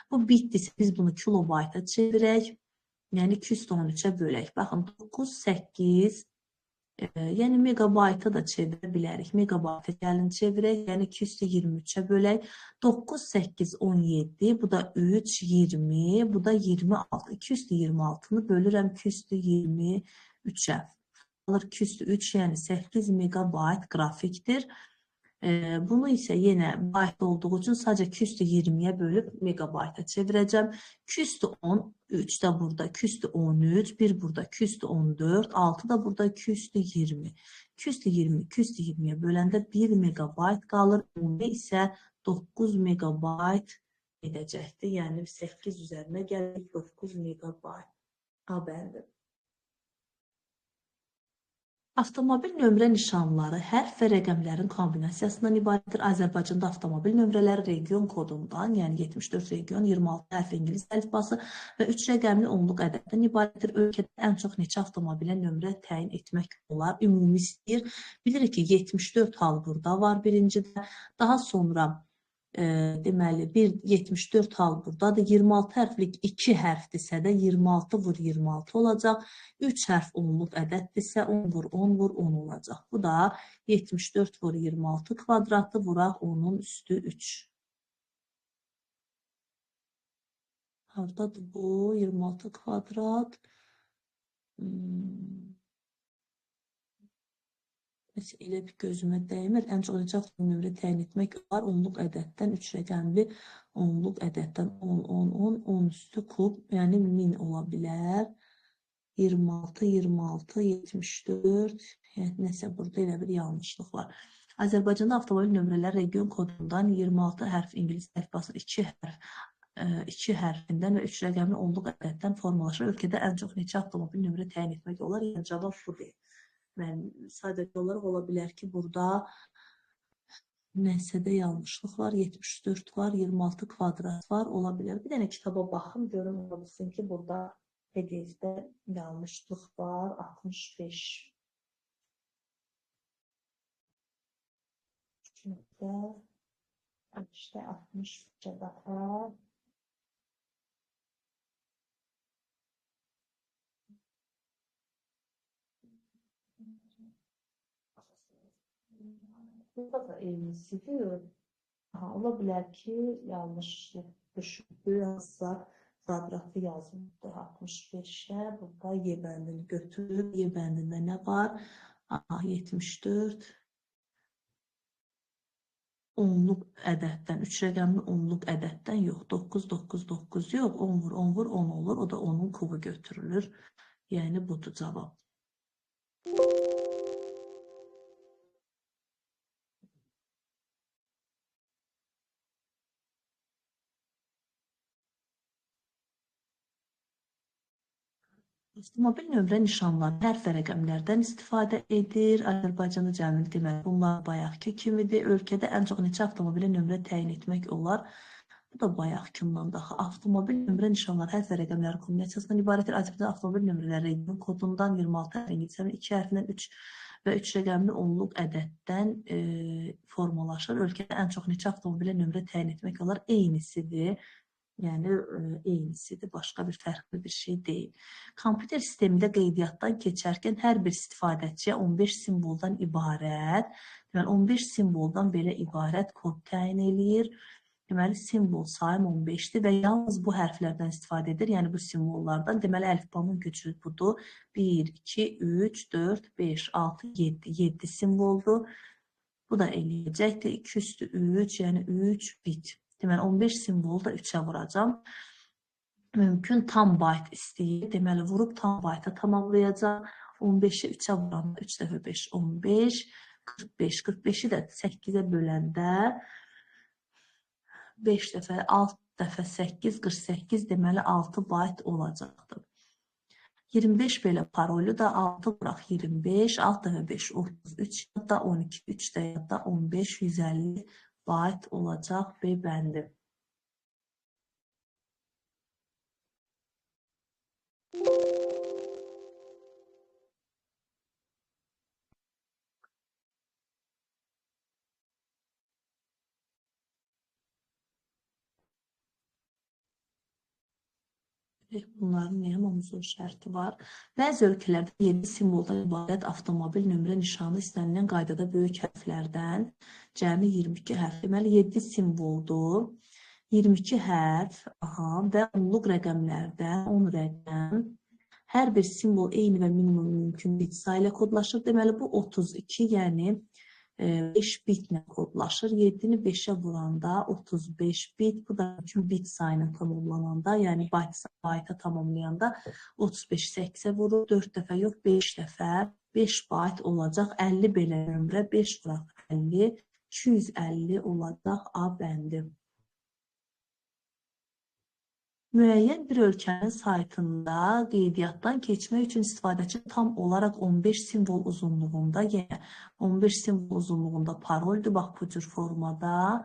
[SPEAKER 1] Bu bitdirsə, biz bunu kilobayta çevirək. Yəni 213-ə bölək. Baxın, 9, 8, yəni megabayta da çevirə bilərik. Megabayta gəlin çevirək, yəni 223-ə bölək. 9, 8, 17, bu da 3, 20, bu da 26. 226-nı bölürəm 223-ə. Alır 203, yəni 8 megabayt qrafikdir. Bunu isə yenə bayt olduğu üçün sadəcə 220-yə bölüb megabayta çevirəcəm. 210, 3 də burada, 213, 1 burada, 214, 6 da burada, 220. 220-220-yə böləndə 1 megabayt qalır. Ümumi isə 9 megabayt edəcəkdir. Yəni 8 üzərinə gəlir 9 megabayt. A bəndi. Avtomobil nömrə nişanları hərf və rəqəmlərin kombinasiyasından ibarətdir. Azərbaycanda avtomobil nömrələri region kodundan, yəni 74 region, 26 hərf ingilis əlifbası və 3 rəqəmli onluq ədəddən ibarətdir. Ölkədə ən çox neçə avtomobilə nömrə təyin etmək olar? Ümumi istəyir. Bilirik ki, 74 hal burada var birincidə. Daha sonra deməli 74 hal buradadır. 26 hərflik 2 hərfdirsə də 26 vur 26 olacaq. 3 hərf onluq ədəddirsə 10 vur 10 vur 10 olacaq. Bu da 74 vur 26 kvadratı vuraq 10'un üstü 3. Haradadır bu? 26 kvadrat. Elə bir gözümə dəymir. Ən çox necə nömrə təyin etmək var. Onluq ədəddən 3 rəqəmli onluq ədəddən 10, 10, 10, 10 üstü kub. Yəni 1000 ola bilər. 26, 26, 74. Yəni nəsə burada elə bir yanlışlıq var. Azərbaycanda avtomobil nömrələr region kodundan 26 hərf ingilis əlifbası 2 hərfindən və 3 rəqəmli onluq ədəddən formalaşır. Ölkədə ən çox neçə avtomobil nömrə təyin etmək olar? Yəni cavab bu deyil. Sadəcə olaraq ola bilər ki, burada nəsədə yanlışlıq var, 74 var, 26 kvadrat var, ola bilər. Bir dənə kitaba baxın, görün, ola bilsin ki, burada PDF-də yanlışlıq var, 65. Çünki 60 var. Burada da eynisidir. Ola bilər ki, yanlışlıq düşürdü, yazsa kvadratı yazmışdı 65'ə. Burada Y bəndini götürür. Y bəndində nə var? 74. Onluq ədəddən, 3 rəqəmli onluq ədəddən yox. 9, 9, 9 yox. 10 vur, 10 vur, 10 olur. O da 10'un kubu götürülür. Yəni budur cavab. Avtomobil nömrə nişanları hərf və rəqəmlərdən istifadə edir. Azərbaycanda cəmi deməli, bunlar bayaqki kimidir. Ölkədə ən çox neçə avtomobilə nömrə təyin etmək olar? Bu da bayaqkından daha. Avtomobil nömrə nişanları hərf və rəqəmləri kombinasiyasından ibarətdir. Azərbaycanda avtomobil nömrələri region kodundan 26 hərf ingilislərin 2 hərfindən 3 və 3 rəqəmli onluq ədəddən formalaşır. Ölkədə ən çox neçə avtomobilə nömrə təyin etmək olar? Eynisidir. Yəni eynisidir, başqa bir fərqli bir şey deyil. Kompüter sistemində qeydiyyatdan keçərkən hər bir istifadəçiyə 15 simvoldan ibarət, deməli 15 simvoldan belə ibarət kod təyin eləyir. Deməli simvol sayım 15'dir və yalnız bu hərflərdən istifadə edir. Yəni bu simvollardan deməli əlifbanın köçü budur. 1, 2, 3, 4, 5, 6, 7. 7 simvoldur. Bu da eləyəcəkdir. 2 üstü 3, yəni 3 bit. Deməli 15 simvolu da 3'ə vuracam. Mümkün tam byte istəyir. Deməli vurub tam byte-a tamamlayacaq. 15'i 3'ə vuranda 3 dəfə 5, 15, 45. 45'i də 8'ə böləndə 5 dəfə 6 dəfə 8, 48 deməli 6 byte olacaqdır. 25 belə parolü da 6 vuraq 25, 6 dəfə 5, 33, ya da 12, 3 də ya da 15, 150 byte olacaq B bəndi. Bunların hamımızın şərti var. Bəzi ölkələrdə 7 simvoldan ibarət avtomobil nömrə nişanı istənilən qaydada böyük hərflərdən cəmi 22 hərf. Deməli 7 simvoldur. 22 hərf və onluq rəqəmlərdən 10 rəqəm. Hər bir simvol eyni və minimum mümkün bit sayı ilə kodlaşır. Deməli bu 32, yəni 5 bitlə kodlaşır. 7'ni 5'ə vuranda 35 bit. Bu da mümkün bit sayına tamamlananda, yəni byte-a tamamlayanda 35 8'ə vurur. 4 dəfə yox, 5 dəfə. 5 byte olacaq. 50 belə nömrə. 5 vuraq 50. 250 olacaq A bəndi. Müəyyən bir ölkənin saytında qeydiyyatdan keçmək üçün istifadəçi tam olaraq 15 simvol uzunluğunda, yəni 15 simvol uzunluğunda paroldür. Bax bu cür formada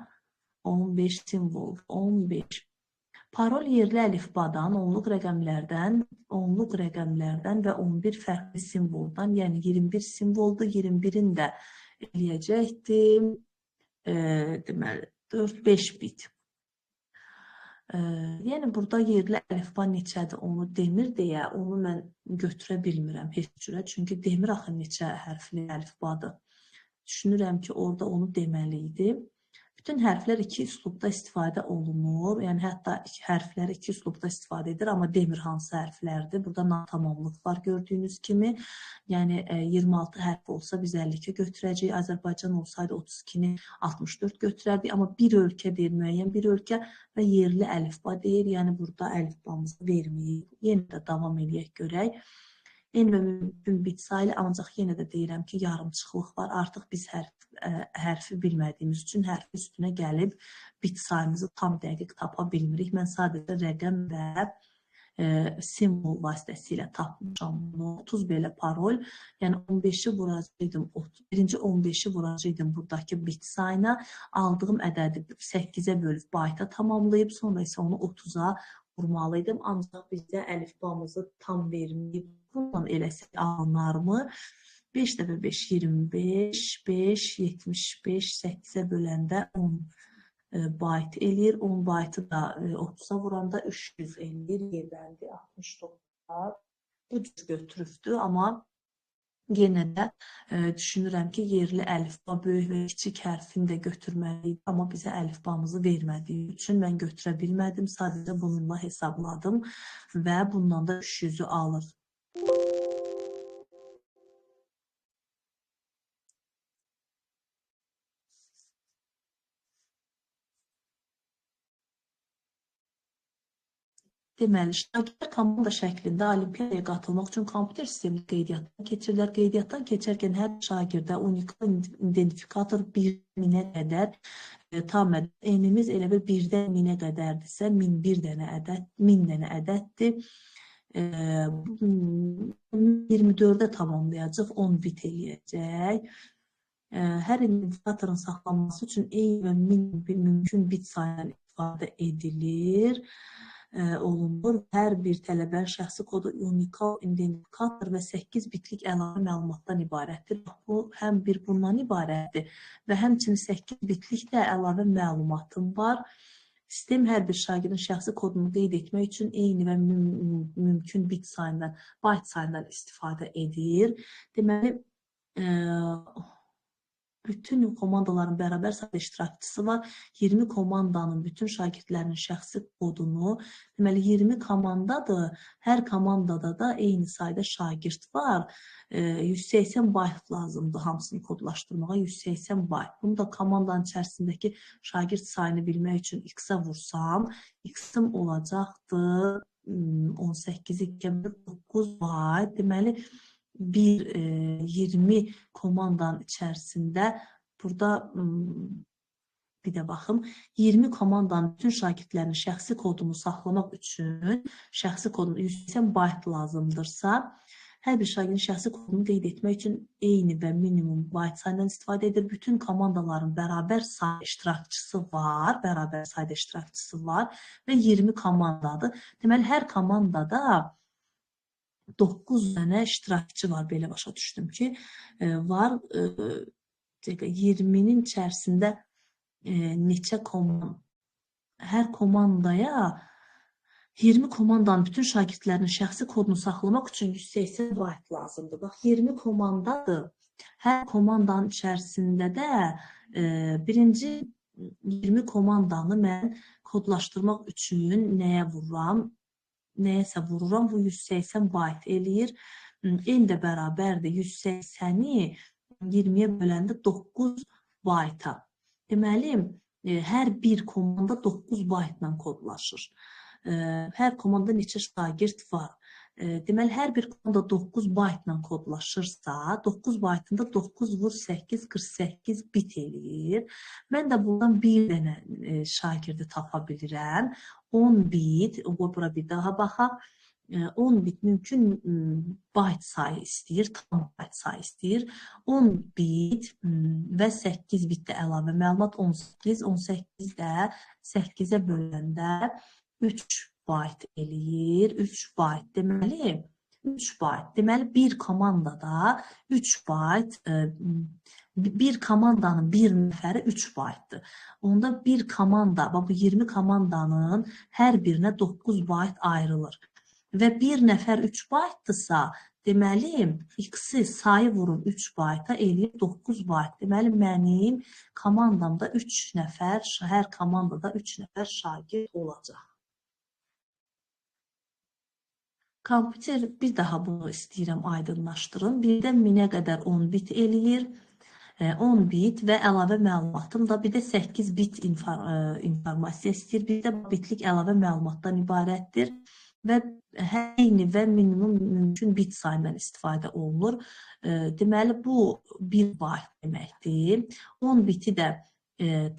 [SPEAKER 1] 15 simvol, 15. Parol yerli əlifbadan, onluq rəqəmlərdən və 11 fərqli simvoldan, yəni 21 simvoldur. 21'in də eləyəcəkdir. Deməli, 4-5 bit. Yəni burada yerli əlifba neçədir onu demir deyə onu mən götürə bilmirəm heç cürə. Çünki demir axı neçə hərfli əlifbadır. Düşünürəm ki, orada onu deməli idi. Bütün hərflər iki üslubda istifadə olunur. Yəni hətta hərfləri iki üslubda istifadə edir, amma demir hansı hərflərdir. Burada natamamlıq var gördüyünüz kimi. Yəni 26 hərf olsa biz 52 götürəcəyik. Azərbaycan olsaydı 32-ni 64 götürərdik. Amma bir ölkə deyir, müəyyən bir ölkə və yerli əlifba deyir. Yəni burada əlifbamızı verməyik. Yenə də davam eləyək görək. En və mümkün bit sayılı, ancaq yenə də deyirəm ki, yarımçıqlıq var. Artıq biz hərfi bilmədiyimiz üçün hərfi üstünə gəlib bit sayımızı tam dəqiq tapa bilmirik. Mən sadəcə rəqəm və simvol vasitəsilə tapmışam bunu. 30 belə parol. Yəni 15-i vuracaqdım, birinci 15-i vuracaqdım buradakı bit sayına. Aldığım ədədi 8-ə bölüb bayta tamamlayıb, sonra isə onu 30-a vurmalıydım. Ancaq bizdə əlifbamızı tam verməyib. Bundan eləsək alınarmı? 5 dəfə 5, 25, 5, 75, 8-ə böləndə 10 bayt eləyir. 10 baytı da 30-a vuranda 300 eləyir. Yerləndi 69. Bu cür götürübdür, amma yenə də düşünürəm ki, yerli əlifba böyük və kiçik hərfini də götürməliydik. Amma bizə əlifbamızı vermədiyi üçün mən götürə bilmədim. Sadəcə bununla hesabladım və bundan da 300-ü alır. Deməli, şagird komanda şəklində olimpiyadaya qatılmaq üçün kompüter sistemi qeydiyyatdan keçirilər. Qeydiyyatdan keçərkən hər şagirdə unikal identifikator 1000-ə qədər tam ədəd. Enimiz elə bir 1-dən 1000-ə qədərdirsə, 1001 dənə ədəd, 1000 dənə ədəddir. 24-də tamamlayacaq, 10 bit eləyəcək. Hər identifikatorun saxlanması üçün eyni və mümkün bit sayından istifadə edilir. Olunur. Hər bir tələbənin şəxsi kodu unikal identifikator və 8 bitlik əlavə məlumatdan ibarətdir. Bu həm bir bundan ibarətdir və həmçinin 8 bitlik də əlavə məlumatım var. Sistem hər bir şagirdin şəxsi kodunu qeyd etmək üçün eyni və mümkün bit sayından, bayt sayından istifadə edir. Deməli, bütün komandaların bərabər sayda iştirakçısı var. 20 komandanın bütün şagirdlərinin şəxsi kodunu, deməli 20 komandadır. Hər komandada da eyni sayda şagird var. 180 bayt lazımdır hamısını kodlaşdırmağa. 180 bayt. Bunu da komandanın içərisindəki şagird sayını bilmək üçün x-a vursam, x-im olacaqdır 18-9 bayt. Deməli, 20 komandanın içərisində burada bir də baxım, 20 komandanın bütün şagirdlərinin şəxsi kodunu saxlamaq üçün şəxsi kodun 180 bayt lazımdırsa, hər bir şagirdin şəxsi kodunu qeyd etmək üçün eyni və minimum bayt sayından istifadə edir. Bütün komandaların bərabər sayda iştirakçısı var, və 20 komandadır. Deməli, hər komandada 9 dənə iştirakçı var, belə başa düşdüm ki, var 20-nin içərisində neçə komanda, hər komandaya 20 komandanın bütün şagirdlərinin şəxsi kodunu saxlamaq üçün 180 bayt lazımdır. Bax, 20 komandadır. Hər komandanın içərisində də birinci 20 komandanı mən kodlaşdırmaq üçün nəyə vururam? Nəyəsə vururam, bu 180 bayt eləyir. En də bərabərdir 180-i 20-yə böləndə 9 bayta. Deməli, hər bir komanda 9 baytla kodlaşır. Hər komanda neçə şagird var. Deməli, hər bir komanda 9 baytla kodlaşırsa, 9 baytında 9 vur 8, 48 bit eləyir. Mən də buradan bir dənə şagirdi tapa bilirəm. 10 bit, bura bir daha baxaq. 10 bit mümkün bayt sayı istəyir, tam bayt sayı istəyir. 10 bit və 8 bitdə əlavə məlumat 18, 18 də 8-ə böləndə 3 bayt eləyir. 3 bayt deməli, 3 bayt. Deməli, bir komandada 3 bayt Bir komandanın bir nəfəri 3 baytdır. Onda bir komanda, bu 20 komandanın hər birinə 9 bayt ayrılır. Və bir nəfər 3 baytdırsa, deməli, x-i sayı vurur 3 bayta, eləyir 9 bayt. Deməli, mənim komandamda 3 nəfər, hər komandada 3 nəfər şagird olacaq. Kompüter bir daha bunu istəyirəm aydınlaşdırın. Birdə 1000-ə qədər 10 bit eləyir. 10 bit və əlavə məlumatım da bir də 8 bit informasiya istəyir. Bir də bitlik əlavə məlumatdan ibarətdir və eyni və minimum mümkün bit sayından istifadə olunur. Deməli, bu 1 bayt deməkdir. 10 biti də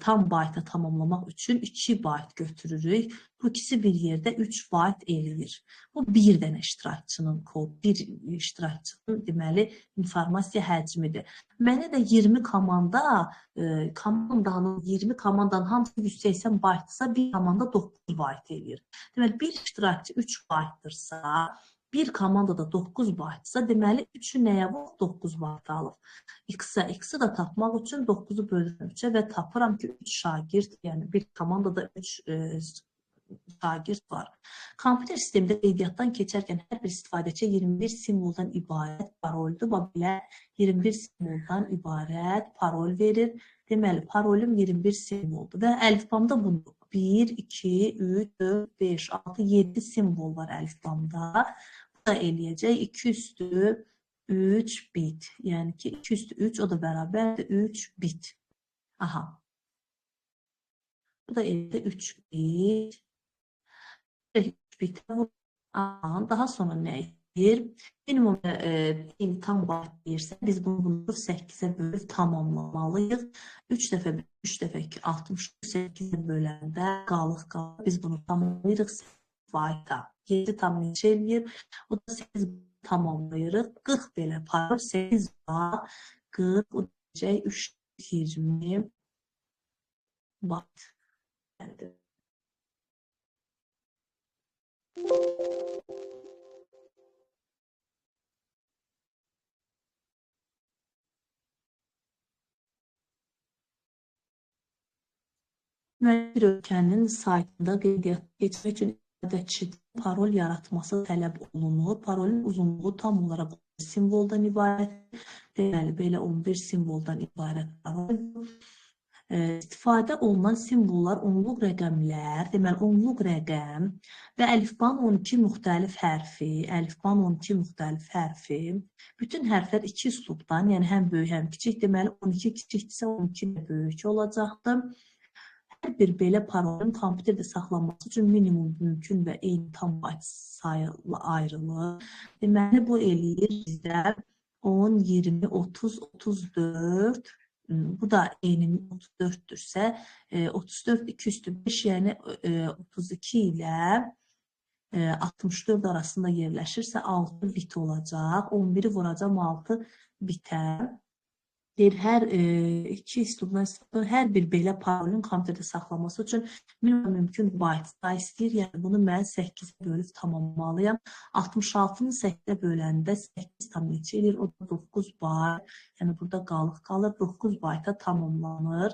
[SPEAKER 1] tam bayta tamamlamaq üçün 2 bayt götürürük. Bu ikisi bir yerdə 3 bayt eləyir. Bu bir dənə iştirakçının kodu, bir iştirakçının deməli informasiya həcmidir. Mənə də 20 komanda, komandanın 20 komandanın hamısı 180 baytdırsa, bir komanda 9 bayt eləyir. Deməli, bir iştirakçı 3 baytdırsa, bir komandada 9 baytsa, deməli 3-ü nəyə vurur? 9 bayt alır. X-i da tapmaq üçün 9-u bölürəm 3-ə və tapıram ki, 3 şagird, yəni bir komandada 3 şagird var. Kompüter sistemdə qeydiyyatdan keçərkən hər bir istifadəçi 21 simvoldan ibarət paroldur. Belə 21 simvoldan ibarət parol verir. Deməli, parolum 21 simvoldur və əlifbamda bunu 1, 2, 3, 4, 5, 6, 7 simvol var əlifbamda. Bu da eləyəcək 2 üstü 3 bit. Yəni ki, 2 üstü 3 o da bərabərdir 3 bit. Aha. Bu da eləyəcək 3 bit. 3 bit. Daha sonra nə edir? Minimum tam bayt deyirsə, biz bunu 8-ə bölüb tamamlamalıyıq. 3 dəfə 3 dəfə 68-ə böləndə qalıq. Biz bunu tamamlayırıq 8 bayta. 7 tam neçə eləyir? O da 8 tamamlayırıq. 40 belə parol 8 var. 40 o deyəcək 320 bayt. Yəni bir ölkənin saytında qeydiyyat keçmək üçün istifadəçi parol yaratması tələb olunur. Parolun uzunluğu tam olaraq simvoldan ibarət. Deməli, belə 11 simvoldan ibarət parol. İstifadə olunan simvollar onluq rəqəmlər, deməli, onluq rəqəm və əlifbanın 12 müxtəlif hərfi, əlifbanın 12 müxtəlif hərfi, bütün hərflər 2 üslubdan, yəni həm böyük, həm kiçik, deməli, 12 kiçikdirsə 12 də böyük olacaqdır. Hər bir belə parolun kompüterdə saxlanması üçün minimum mümkün və eyni tam bayt sayıla ayrılır. Deməli, bu eləyir bizdə 10, 20, 30, 34, bu da eyni 34-dürsə, 34, 2 üstü 5, yəni 32 ilə 64 arasında yerləşirsə 6 bit olacaq. 11-i vuracam 6 bitə. Deyir, hər iki üslubdan istifadə, hər bir belə parolun kompüterdə saxlaması üçün minimum mümkün bayt sayı istəyir. Yəni, bunu mən 8 bölüb tamamlamalıyam. 66-nı 8-ə böləndə 8 tam neçə edir? O da 9 bayt. Yəni, burada qalıq qalır. 9 bayta tamamlanır.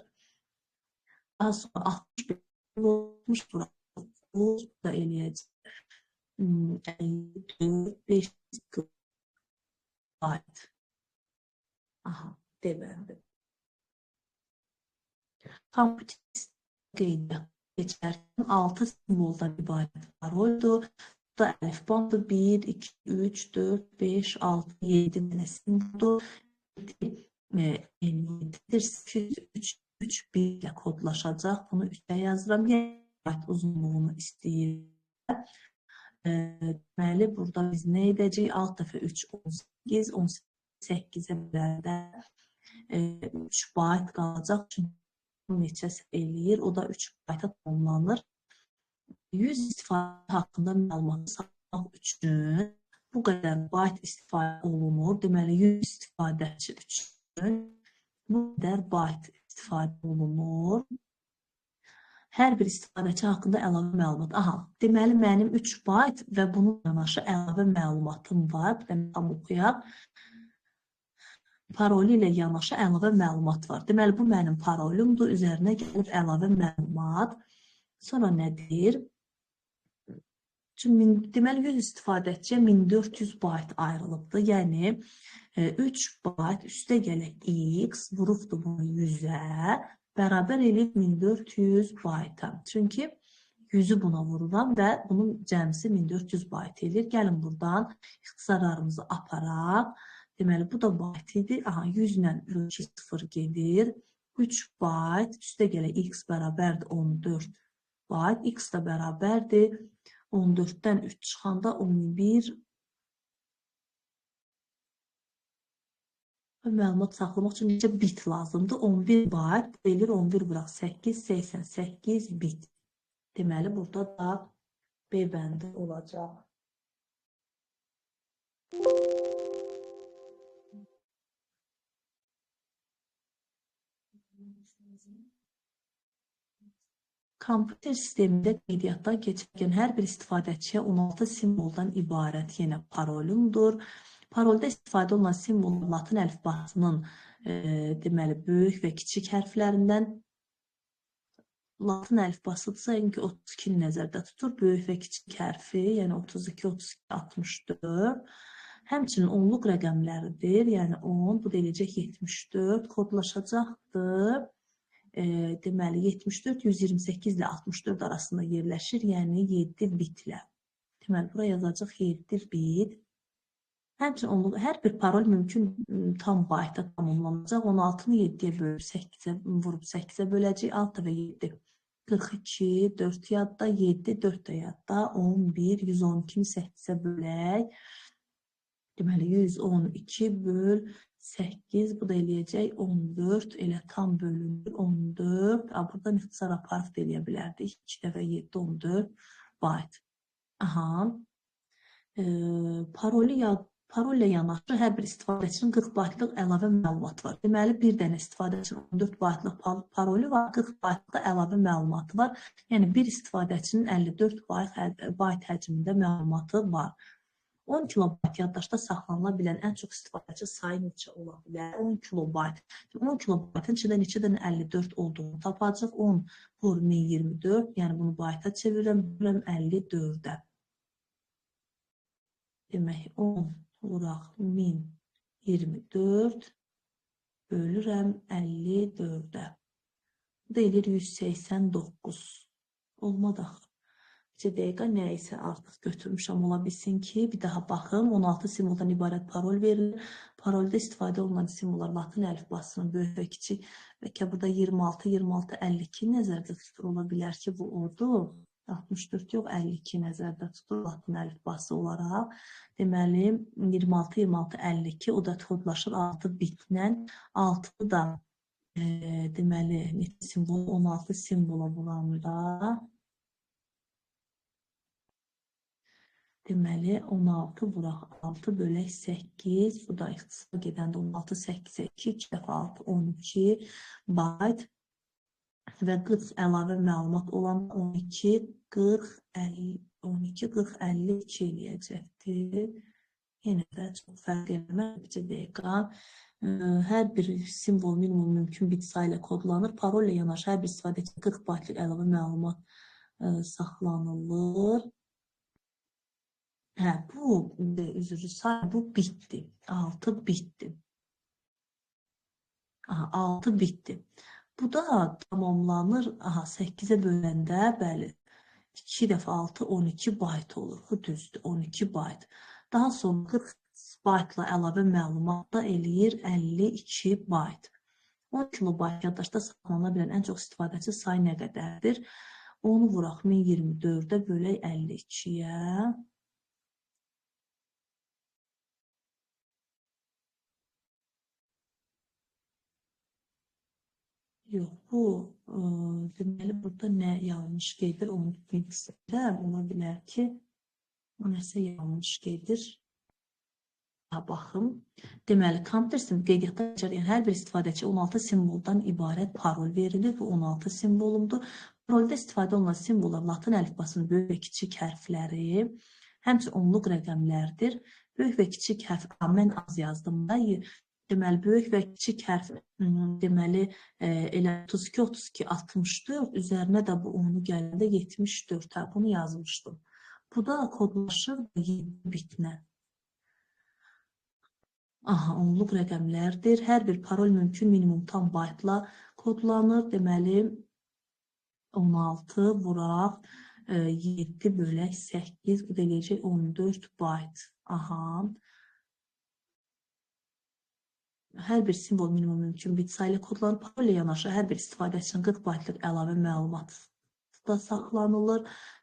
[SPEAKER 1] Daha sonra 60 bura 9 da eləyəcək. 54, 5 bayt. Aha. Deməli. Kompüter qeydiyyat keçərkən 6 simvoldan ibarət paroldur. Bu da əlifbandır. 1, 2, 3, 4, 5, 6, 7 dənə simvoldur. 3 ilə kodlaşacaq. Bunu 3-ə yazıram. Yəni, uzunluğunu istəyir. Deməli, burada biz nə edəcəyik? 6 dəfə 3, 18, 18-ə böləndə 3 bayt qalacaq. Çünki neçəsi eləyir. O da 3 bayta tamamlanır. 100 istifadə haqqında məlumatı saxlamaq üçün bu qədər bayt istifadə olunur. Deməli, 100 istifadəçi üçün bu qədər bayt istifadə olunur. Hər bir istifadəçi haqqında əlavə məlumat. Aha, deməli, mənim 3 bayt və bunun yanaşı əlavə məlumatım var. Tam oxuyaq. paroli ilə yanaşı əlavə məlumat var. Deməli, bu mənim parolumdur. Üzərinə gəlir əlavə məlumat. Sonra nədir? Deməli, 100 istifadəçiyə 1400 bayt ayrılıbdır. Yəni, 3 bayt üstə gələk x vurubdur bunu 100-ə, bərabər eləyib 1400 bayta. Çünki 100-ü buna vururam və bunun cəmsi 1400 bayt edir. Gəlin buradan ixtisarlarımızı aparaq. Deməli, bu da bayt idi. Aha, 100 ilə 2 0 gedir. 3 bayt üstə gələk x bərabərdir 14 bayt. X da bərabərdir 14-dən 3 çıxanda 11. Məlumat saxlamaq üçün necə bit lazımdır? 11 bayt bölür 11 bıraq 8, 88 bit. Deməli, burada da B bəndi olacaq. Kompüter sistemində qeydiyyatdan keçərkən hər bir istifadəçiyə 16 simvoldan ibarət yenə parolumdur. Parolda istifadə olunan simvol Latın əlifbasının deməli, böyük və kiçik hərflərindən. Latın əlifbasıdırsa, yəni ki, 32 nəzərdə tutur. Böyük və kiçik hərfi, yəni 32, 32, 64. Həmçinin onluq rəqəmləridir. Yəni 10, bu da eləcək 74. Kodlaşacaqdır. Deməli, 74, 128 ilə 64 arasında yerləşir. Yəni 7 bitlə. Deməli, buraya yazacaq 7 bit. Həmçinin hər bir parol mümkün tam bayta tamamlanacaq. 16-nı 7-yə bölüb 8-ə vurub 8-ə böləcək. 6 və 7. 42, 4 yadda, 7, 4 də yadda, 11, 112-ni 8-ə bölək. Deməli, 112 böl 8, bu da eləyəcək 14, elə tam bölünür 14. Buradan ixtisar aparıq da eləyə bilərdik. 2 dəfə 7, 14 bayt. Aha. Parolle yanaşı hər bir istifadəçinin 40 baytlıq əlavə məlumat var. Deməli, bir dənə istifadəçinin 14 baytlıq paroli var, 40 baytlıq əlavə məlumatı var. Yəni, bir istifadəçinin 54 bayt həcmində məlumatı var. 10 kilobayt yaddaşda saxlanıla bilən ən çox istifadəçi sayı neçə ola bilər? 10 kilobayt. 10 kilobaytın içində neçədən 54 olduğunu tapacaq. 10 vur 1024, yəni bunu bayta çevirirəm, 54-ə. Demək, 10 vuraq 1024 bölürəm 54-ə. Bu da edir 189. Olmadı axı. Bir dəqiqə nə isə artıq götürmüşəm ola bilsin ki, bir daha baxım. 16 simvoldan ibarət parol verilir. Parolda istifadə olunan simvollar Latın əlifbasının böyük və kiçik. Bəlkə burada 26, 26, 52 nəzərdə tutulur. Ola bilər ki, bu odur. 64 yox, 52 nəzərdə tutulur Latın əlifbası olaraq. Deməli, 26, 26, 52 o da kodlaşır 6 bitlə. 6 da deməli, simvol 16 simvola bulanda. Deməli, 16 vuraq 6 bölək 8. Bu da ixtisara gedəndə 16, 8, 2, 2 dəfə 6, 12 bayt. Və 40 əlavə məlumat olan 12, 40, 50, 12, 40, 52 eləyəcəkdir. Yenə də çox fərq eləmək bir dəqiqə. Hər bir simvol minimum mümkün bit sayı ilə kodlanır. Parol ilə yanaşı hər bir istifadəçi 40 baytlıq əlavə məlumat saxlanılır. Hə, bu, üzrü say, bu bitdi. 6 bitdi. 6 bitdi. Bu da tamamlanır. 8-ə böləndə, bəli, 2 dəfə 6, 12 bayt olur. Bu düzdür, 12 bayt. Daha sonra 40 baytla əlavə məlumat da eləyir 52 bayt. 10 kilobayt yaddaşda saxlanıla bilən ən çox istifadəçi sayı nə qədərdir? Onu vuraq 1024-ə bölək 52-yə. Yox, bu deməli burada nə yanlış gedir, onu bilgisayarda ola bilər ki, nəsə yanlış gedir. Baxım. Deməli, kompüter sistemi qeydiyyatdan keçərkən hər bir istifadəçi 16 simvoldan ibarət parol verilir. Bu 16 simvolumdur. Parolda istifadə olunan simvollar Latın əlifbasının böyük və kiçik hərfləri, həmçinin onluq rəqəmlərdir. Böyük və kiçik hərf, mən az yazdım da, Deməli, böyük və kiçik hərf, deməli, elə 32, 32, 64, üzərinə də bu 10-u gələndə 74, hə, bunu yazmışdım. Bu da kodlaşır 7 bitlə. Aha, onluq rəqəmlərdir. Hər bir parol mümkün minimum tam baytla kodlanır. Deməli, 16 vuraq 7 bölək 8, bu da eləyəcək 14 bayt. Aha. Hər bir simvol minimum mümkün bit sayılı kodlanır. Parol ilə yanaşı hər bir istifadəçinin 40 baytlıq əlavə məlumat da saxlanılır.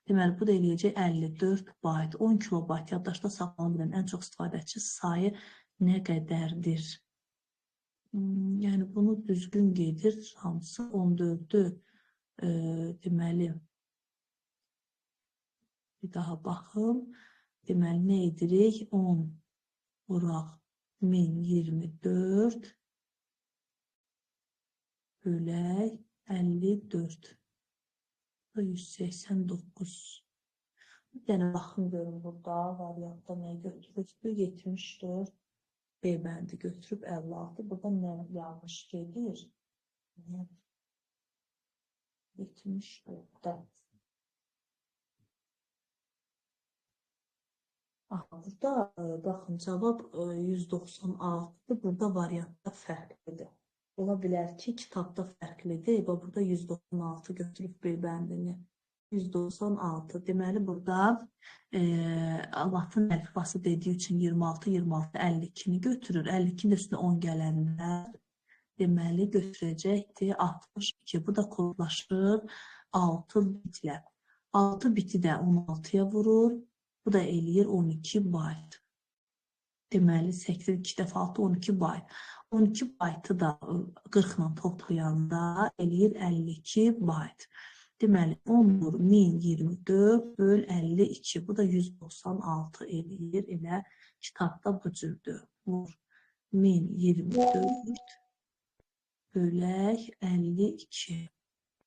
[SPEAKER 1] Deməli, bu da eləyəcək 54 bayt. 10 kilobayt yaddaşda saxlanılan bilən ən çox istifadəçi sayı nə qədərdir? Yəni, bunu düzgün gedir. Hamısı 14-dür. Deməli, bir daha baxım. Deməli, nə edirik? 10 vuraq 1024 bölək 54. 189. Bir dənə baxın görün burada. Variantda nə götürübdür? 74. B bəndi götürüb 56. Burada nə yanlış gedir? 74-də. Burada baxın, cavab 196-dır. Burada variantda fərqlidir. Ola bilər ki, kitabda fərqlidir. Burada 196 götürüb B bəndini. 196. Deməli, burada Latın əlifbası dediyi üçün 26, 26, 52-ni götürür. 52-nin üstünə 10 gələnlər deməli götürəcəkdir 62. Bu da kodlaşır 6 bitlə. 6 biti də 16-ya vurur. Bu da eləyir 12 bayt. Deməli, 8, 2 dəfə 6, 12 bayt. 12 baytı da 40 ilə toplayanda eləyir 52 bayt. Deməli, 10 vur 1024 böl 52. Bu da 196 eləyir. Elə kitabda bu cürdür. Vur 1024 bölək 52.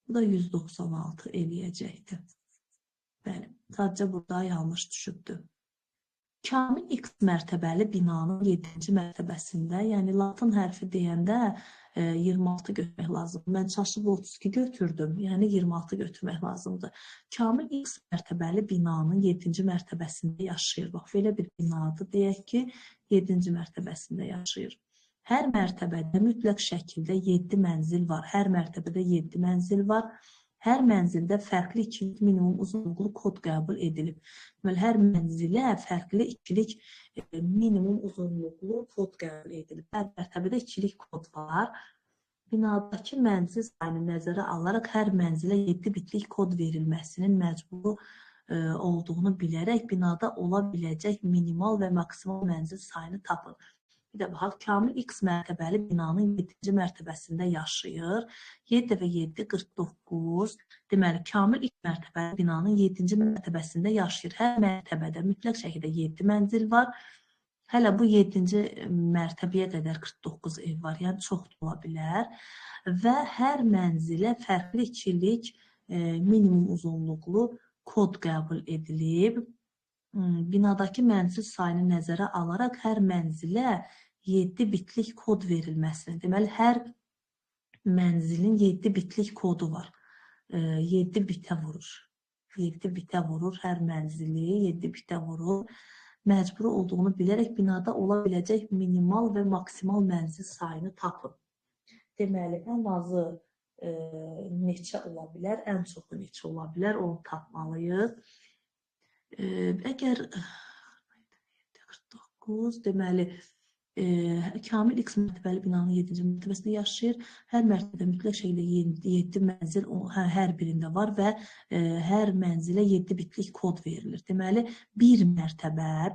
[SPEAKER 1] Bu da 196 eləyəcəkdir. Bəli, sadəcə burada yanlış düşübdür. Kamil X mərtəbəli binanın 7-ci mərtəbəsində, yəni latın hərfi deyəndə 26 götürmək lazımdır. Mən çaşıb 32 götürdüm, yəni 26 götürmək lazımdır. Kamil X mərtəbəli binanın 7-ci mərtəbəsində yaşayır. Bax, belə bir binadır, deyək ki, 7-ci mərtəbəsində yaşayır. Hər mərtəbədə mütləq şəkildə 7 mənzil var. Hər mərtəbədə 7 mənzil var. Hər mənzildə fərqli ikilik minimum uzunluqlu kod qəbul edilib. Deməli, hər mənzilə fərqli ikilik minimum uzunluqlu kod qəbul edilib. Hər mərtəbədə ikilik kod var. Binadakı mənzil sayını nəzərə alaraq hər mənzilə 7 bitlik kod verilməsinin məcbur olduğunu bilərək binada ola biləcək minimal və maksimal mənzil sayını tapın. Bir də baxaq, Kamil X mərtəbəli binanın 7-ci mərtəbəsində yaşayır. 7 və 7, 49. Deməli, Kamil X mərtəbəli binanın 7-ci mərtəbəsində yaşayır. Hər mərtəbədə mütləq şəkildə 7 mənzil var. Hələ bu 7-ci mərtəbəyə qədər 49 ev var, yəni çox ola bilər. Və hər mənzilə fərqli ikilik minimum uzunluqlu kod qəbul edilib. Binadakı mənzil sayını nəzərə alaraq hər mənzilə 7 bitlik kod verilməsini. Deməli, hər mənzilin 7 bitlik kodu var. 7 bitə vurur. 7 bitə vurur, hər mənzili 7 bitə vurur. Məcbur olduğunu bilərək binada ola biləcək minimal və maksimal mənzil sayını tapın. Deməli, ən azı neçə ola bilər, ən çoxu neçə ola bilər, onu tapmalıyıq. Əgər 49, deməli, Kamil X mərtəbəli binanın 7-ci mərtəbəsində yaşayır. Hər mərtəbədə mütləq şəkildə 7 mənzil hər birində var və hər mənzilə 7 bitlik kod verilir. Deməli, bir mərtəbə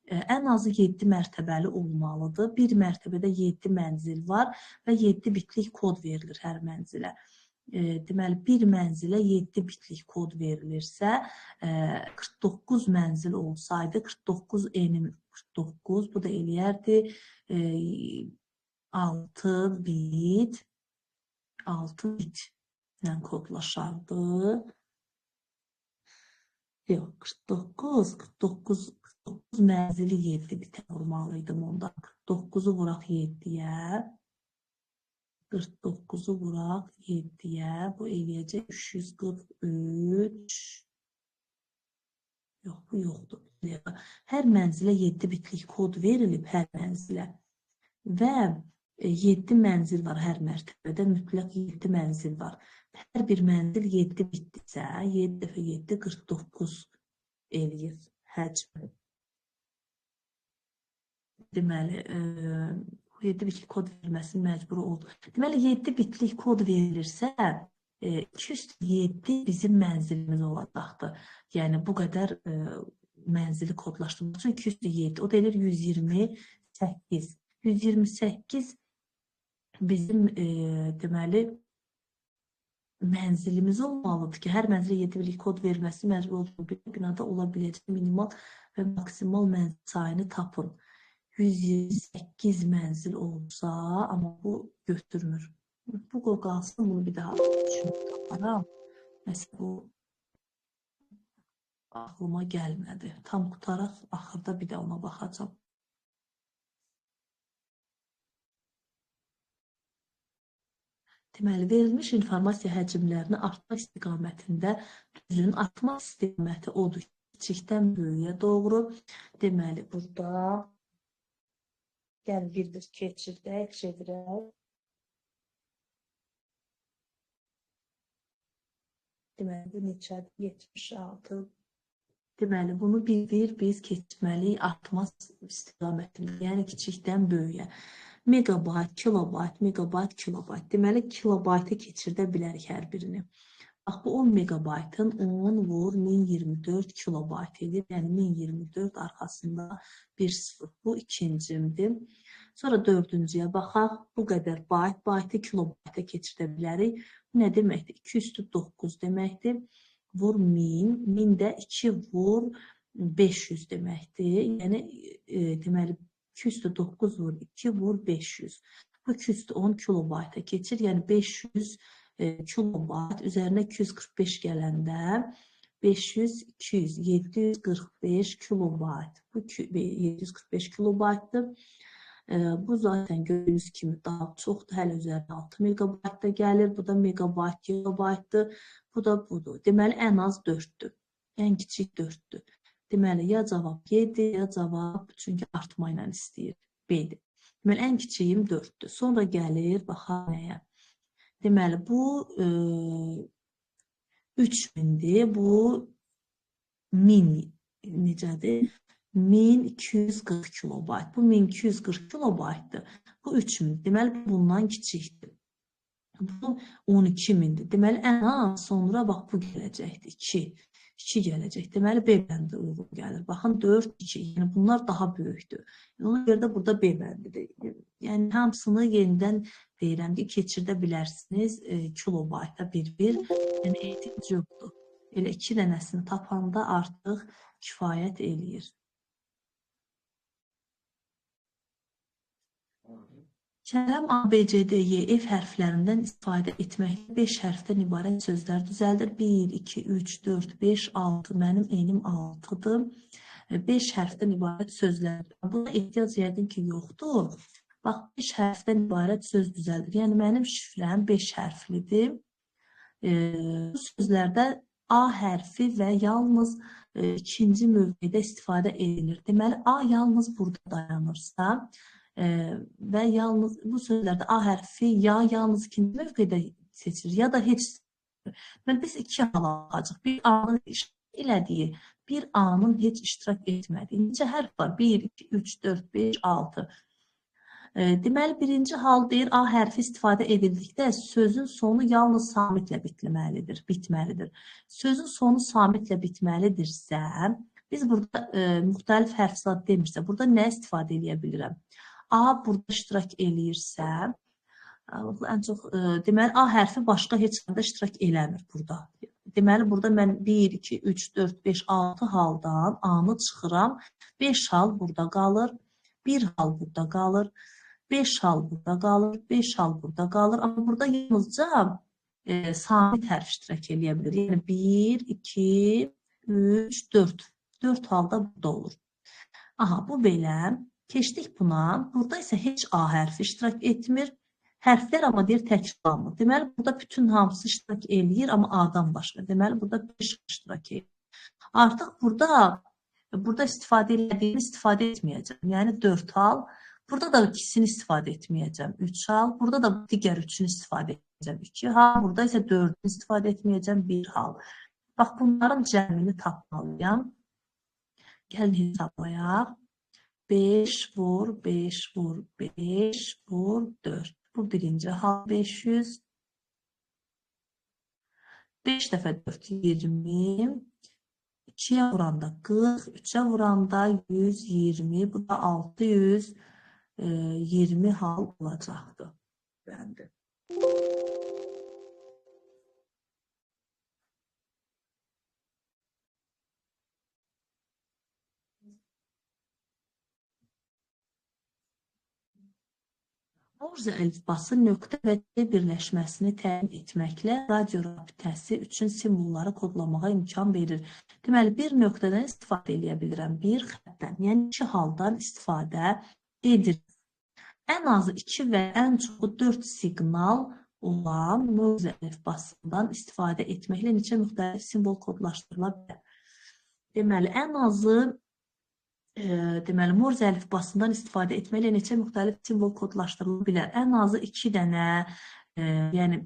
[SPEAKER 1] ən azı 7 mərtəbəli olmalıdır. Bir mərtəbədə 7 mənzil var və 7 bitlik kod verilir hər mənzilə. Deməli, bir mənzilə 7 bitlik kod verilirsə, 49 mənzil olsaydı, 49 N-in 49, bu da eləyərdi 6 bitlə kodlaşardı. Yox, 49 9 mənzili 7 bitə vurmalıydım onda. 49'u vuraq 7'yə. 49'u vuraq 7'yə. Bu eləyəcək 343. Yox, bu yoxdur. Hər mənzilə 7 bitlik kod verilib hər mənzilə. Və 7 mənzil var hər mərtəbədə. Mütləq 7 mənzil var. Hər bir mənzil 7 bitdirsə, 7 dəfə 7 49 eləyir həcmi. Deməli, 7 bitlik kod verilməsinin məcburi oldu. Deməli, 7 bitlik kod verilirsə, 207 bizim mənzilimiz olacaqdır. Yəni, bu qədər mənzili kodlaşdırmaq üçün 207, o da edir 128. 128 bizim deməli mənzilimiz olmalıdır ki, hər mənzilə 7 bitlik kod verilməsi məcbur olduğu bir binada ola biləcək minimal və maksimal mənzil sayını tapın. 128 mənzil olsa, amma bu götürmür. Bu qalsın, bunu bir daha düşünüb taparam. Məsələn, bu ağlıma gəlmədi. Tam qutaraq, axırda bir də ona baxacam. Deməli, verilmiş informasiya həcmlərini artma istiqamətində düzün artma istiqaməti odur ki, kiçikdən böyüyə doğru. Deməli, burada gəl bir keçirdək, çevirək. Deməli, bu neçədir? 76. Deməli, bunu biz keçməliyik artma istiqamətində, yəni kiçikdən böyüyə. Megabayt, kilobayt, megabayt, kilobayt. Deməli, kilobayta keçirdə bilərik hər birini. Bax, bu 10 megabaytın 10 vur 1024 kilobayt edir. Yəni, 1024 arxasında bir sıfır. Bu ikincimdir. Sonra dördüncüyə baxaq. Bu qədər bayt, baytı kilobayta keçirdə bilərik. Bu nə deməkdir? 2 üstü 9 deməkdir. Vur 1000, 1000 də 2 vur 500 deməkdir. Yəni, deməli, 2 üstü 9 vur 2 vur 500. Bu 2 üstü 10 kilobayta keçir. Yəni, 500 kilobayt üzərinə 245 gələndə 500, 200, 745 kilobayt. Bu 745 kilobaytdır. Bu zaten gördüyünüz kimi daha çoxdur. Hələ üzərində 6 megabayt da gəlir. Bu da megabayt, gigabaytdır. Bu da budur. Deməli, ən az 4'dür. Ən kiçik 4'dür. Deməli, ya cavab 7, ya cavab, çünki artma ilə istəyir, B-dir. Deməli, ən kiçiyim 4'dür. Sonra gəlir, baxaq nəyə. Deməli, bu 3000'dir. Bu 1000 necədir? 1240 kilobayt. Bu 1240 kilobaytdır. Bu 3000. Deməli, bundan kiçikdir. Bu 12.000'dir. Deməli, ən az sonra bax, bu gələcəkdir. 2 gələcək. Deməli, B bəndi uyğun gəlir. Baxın, 4, 2. Yəni, bunlar daha böyükdür. Ona görə də burada B bəndidir. Yəni, hamısını yenidən deyirəm ki, keçirdə bilərsiniz kilobayta bir. Yəni, ehtiyac yoxdur. Elə 2 dənəsini tapanda artıq kifayət eləyir. Kələm ABCDY F hərflərindən istifadə etməklə 5 hərfdən ibarət sözlər düzəldir. 1, 2, 3, 4, 5, 6. Mənim enim 6'dır. 5 hərfdən ibarət sözlər. Buna ehtiyac yəqin ki, yoxdur. Bax, 5 hərfdən ibarət söz düzəldir. Yəni, mənim şifrəm 5 hərflidir. Bu sözlərdə A hərfi və yalnız ikinci mövqedə istifadə edilir. Deməli, A yalnız burada dayanırsa, və yalnız bu sözlərdə A hərfi ya yalnız ikinci mövqedə seçilir, ya da heç. Biz 2 hal alacaq. Bir A'nın iştirak elədiyi, bir A'nın heç iştirak etmədiyi. Necə hərf var? 1, 2, 3, 4, 5, 6. Deməli, birinci hal deyir, A hərfi istifadə edildikdə sözün sonu yalnız samitlə bitməlidir. Sözün sonu samitlə bitməlidirsə, biz burada müxtəlif hərf zad demirsə, burada nə istifadə edə bilirəm? A burada iştirak eləyirsə, ən çox, deməli, A hərfi başqa heç yerdə iştirak eləmir burada. Deməli, burada mən 1, 2, 3, 4, 5, 6 haldan A-nı çıxıram. 5 hal burada qalır, 1 hal burada qalır, 5 hal burada qalır, 5 hal burada qalır. Amma burada yalnızca samit hərf iştirak eləyə bilir. Yəni, 1, 2, 3, 4. 4 halda burada olur. Aha, bu belə. Keçdik buna. Burada isə heç A hərfi iştirak etmir. Hərflər amma deyir təkrarlanmır. Deməli, burada bütün hamısı iştirak eləyir, amma A-dan başqa. Deməli, burada 5 iştirak eləyir. Artıq burada istifadə elədiyini istifadə etməyəcəm. Yəni 4 hal. Burada da ikisini istifadə etməyəcəm. 3 hal. Burada da digər üçünü istifadə edəcəm. 2 hal. Burada isə 4-ünü istifadə etməyəcəm. 1 hal. Bax, bunların cəmini tapmalıyam. Gəlin hesablayaq. 5 vur, 5 vur, 5 vur, 4. Bu birinci hal 500. 5 dəfə 4, 20. 2'ye vuranda 40, 3'e vuranda 120, bu da 620 hal olacaktı. Bende. Morze əlifbası nöqtə və D birləşməsini təyin etməklə radio rabitəsi üçün simvolları kodlamağa imkan verir. Deməli, bir nöqtədən istifadə edə bilirəm, bir xəttdən, yəni iki haldan istifadə edir. Ən azı 2 və ən çoxu 4 siqnal olan Morze əlifbasından istifadə etməklə neçə müxtəlif simvol kodlaşdırıla bilər. Deməli, ən azı Morze əlifbasından istifadə etməklə neçə müxtəlif simvol kodlaşdırıla bilər. Ən azı 2 dənə, yəni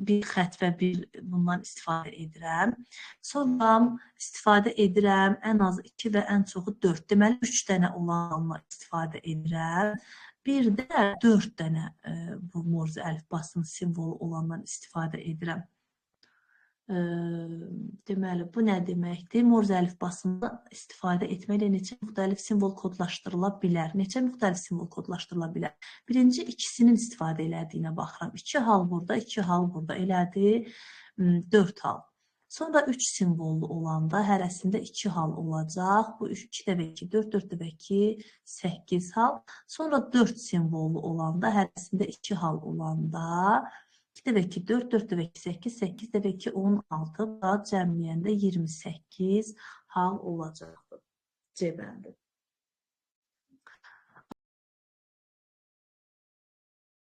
[SPEAKER 1] bir xətt və bir bundan istifadə edirəm. Sonra istifadə edirəm ən azı 2 və ən çoxu 4. Deməli, 3 dənə olanla istifadə edirəm. Bir də 4 dənə bu Morze əlifbasının simvolu olandan istifadə edirəm. Deməli, bu nə deməkdir? Morze əlifbasından istifadə etməklə neçə müxtəlif simvol kodlaşdırıla bilər? Neçə müxtəlif simvol kodlaşdırıla bilər? Birinci, ikisinin istifadə elədiyinə baxıram. 2 hal burada, 2 hal burada elədi. 4 hal. Sonra 3 simvollu olanda hərəsində 2 hal olacaq. Bu 2 dəvə 2, 4, 4 dəvə 2, 8 hal. Sonra 4 simvollu olanda hərəsində 2 hal olanda 2 dəvə 2, 4, 4 dəvə 2, 8, 8 dəvə 2, 16. Daha cəmləyəndə 28 hal olacaqdır. C bəndi.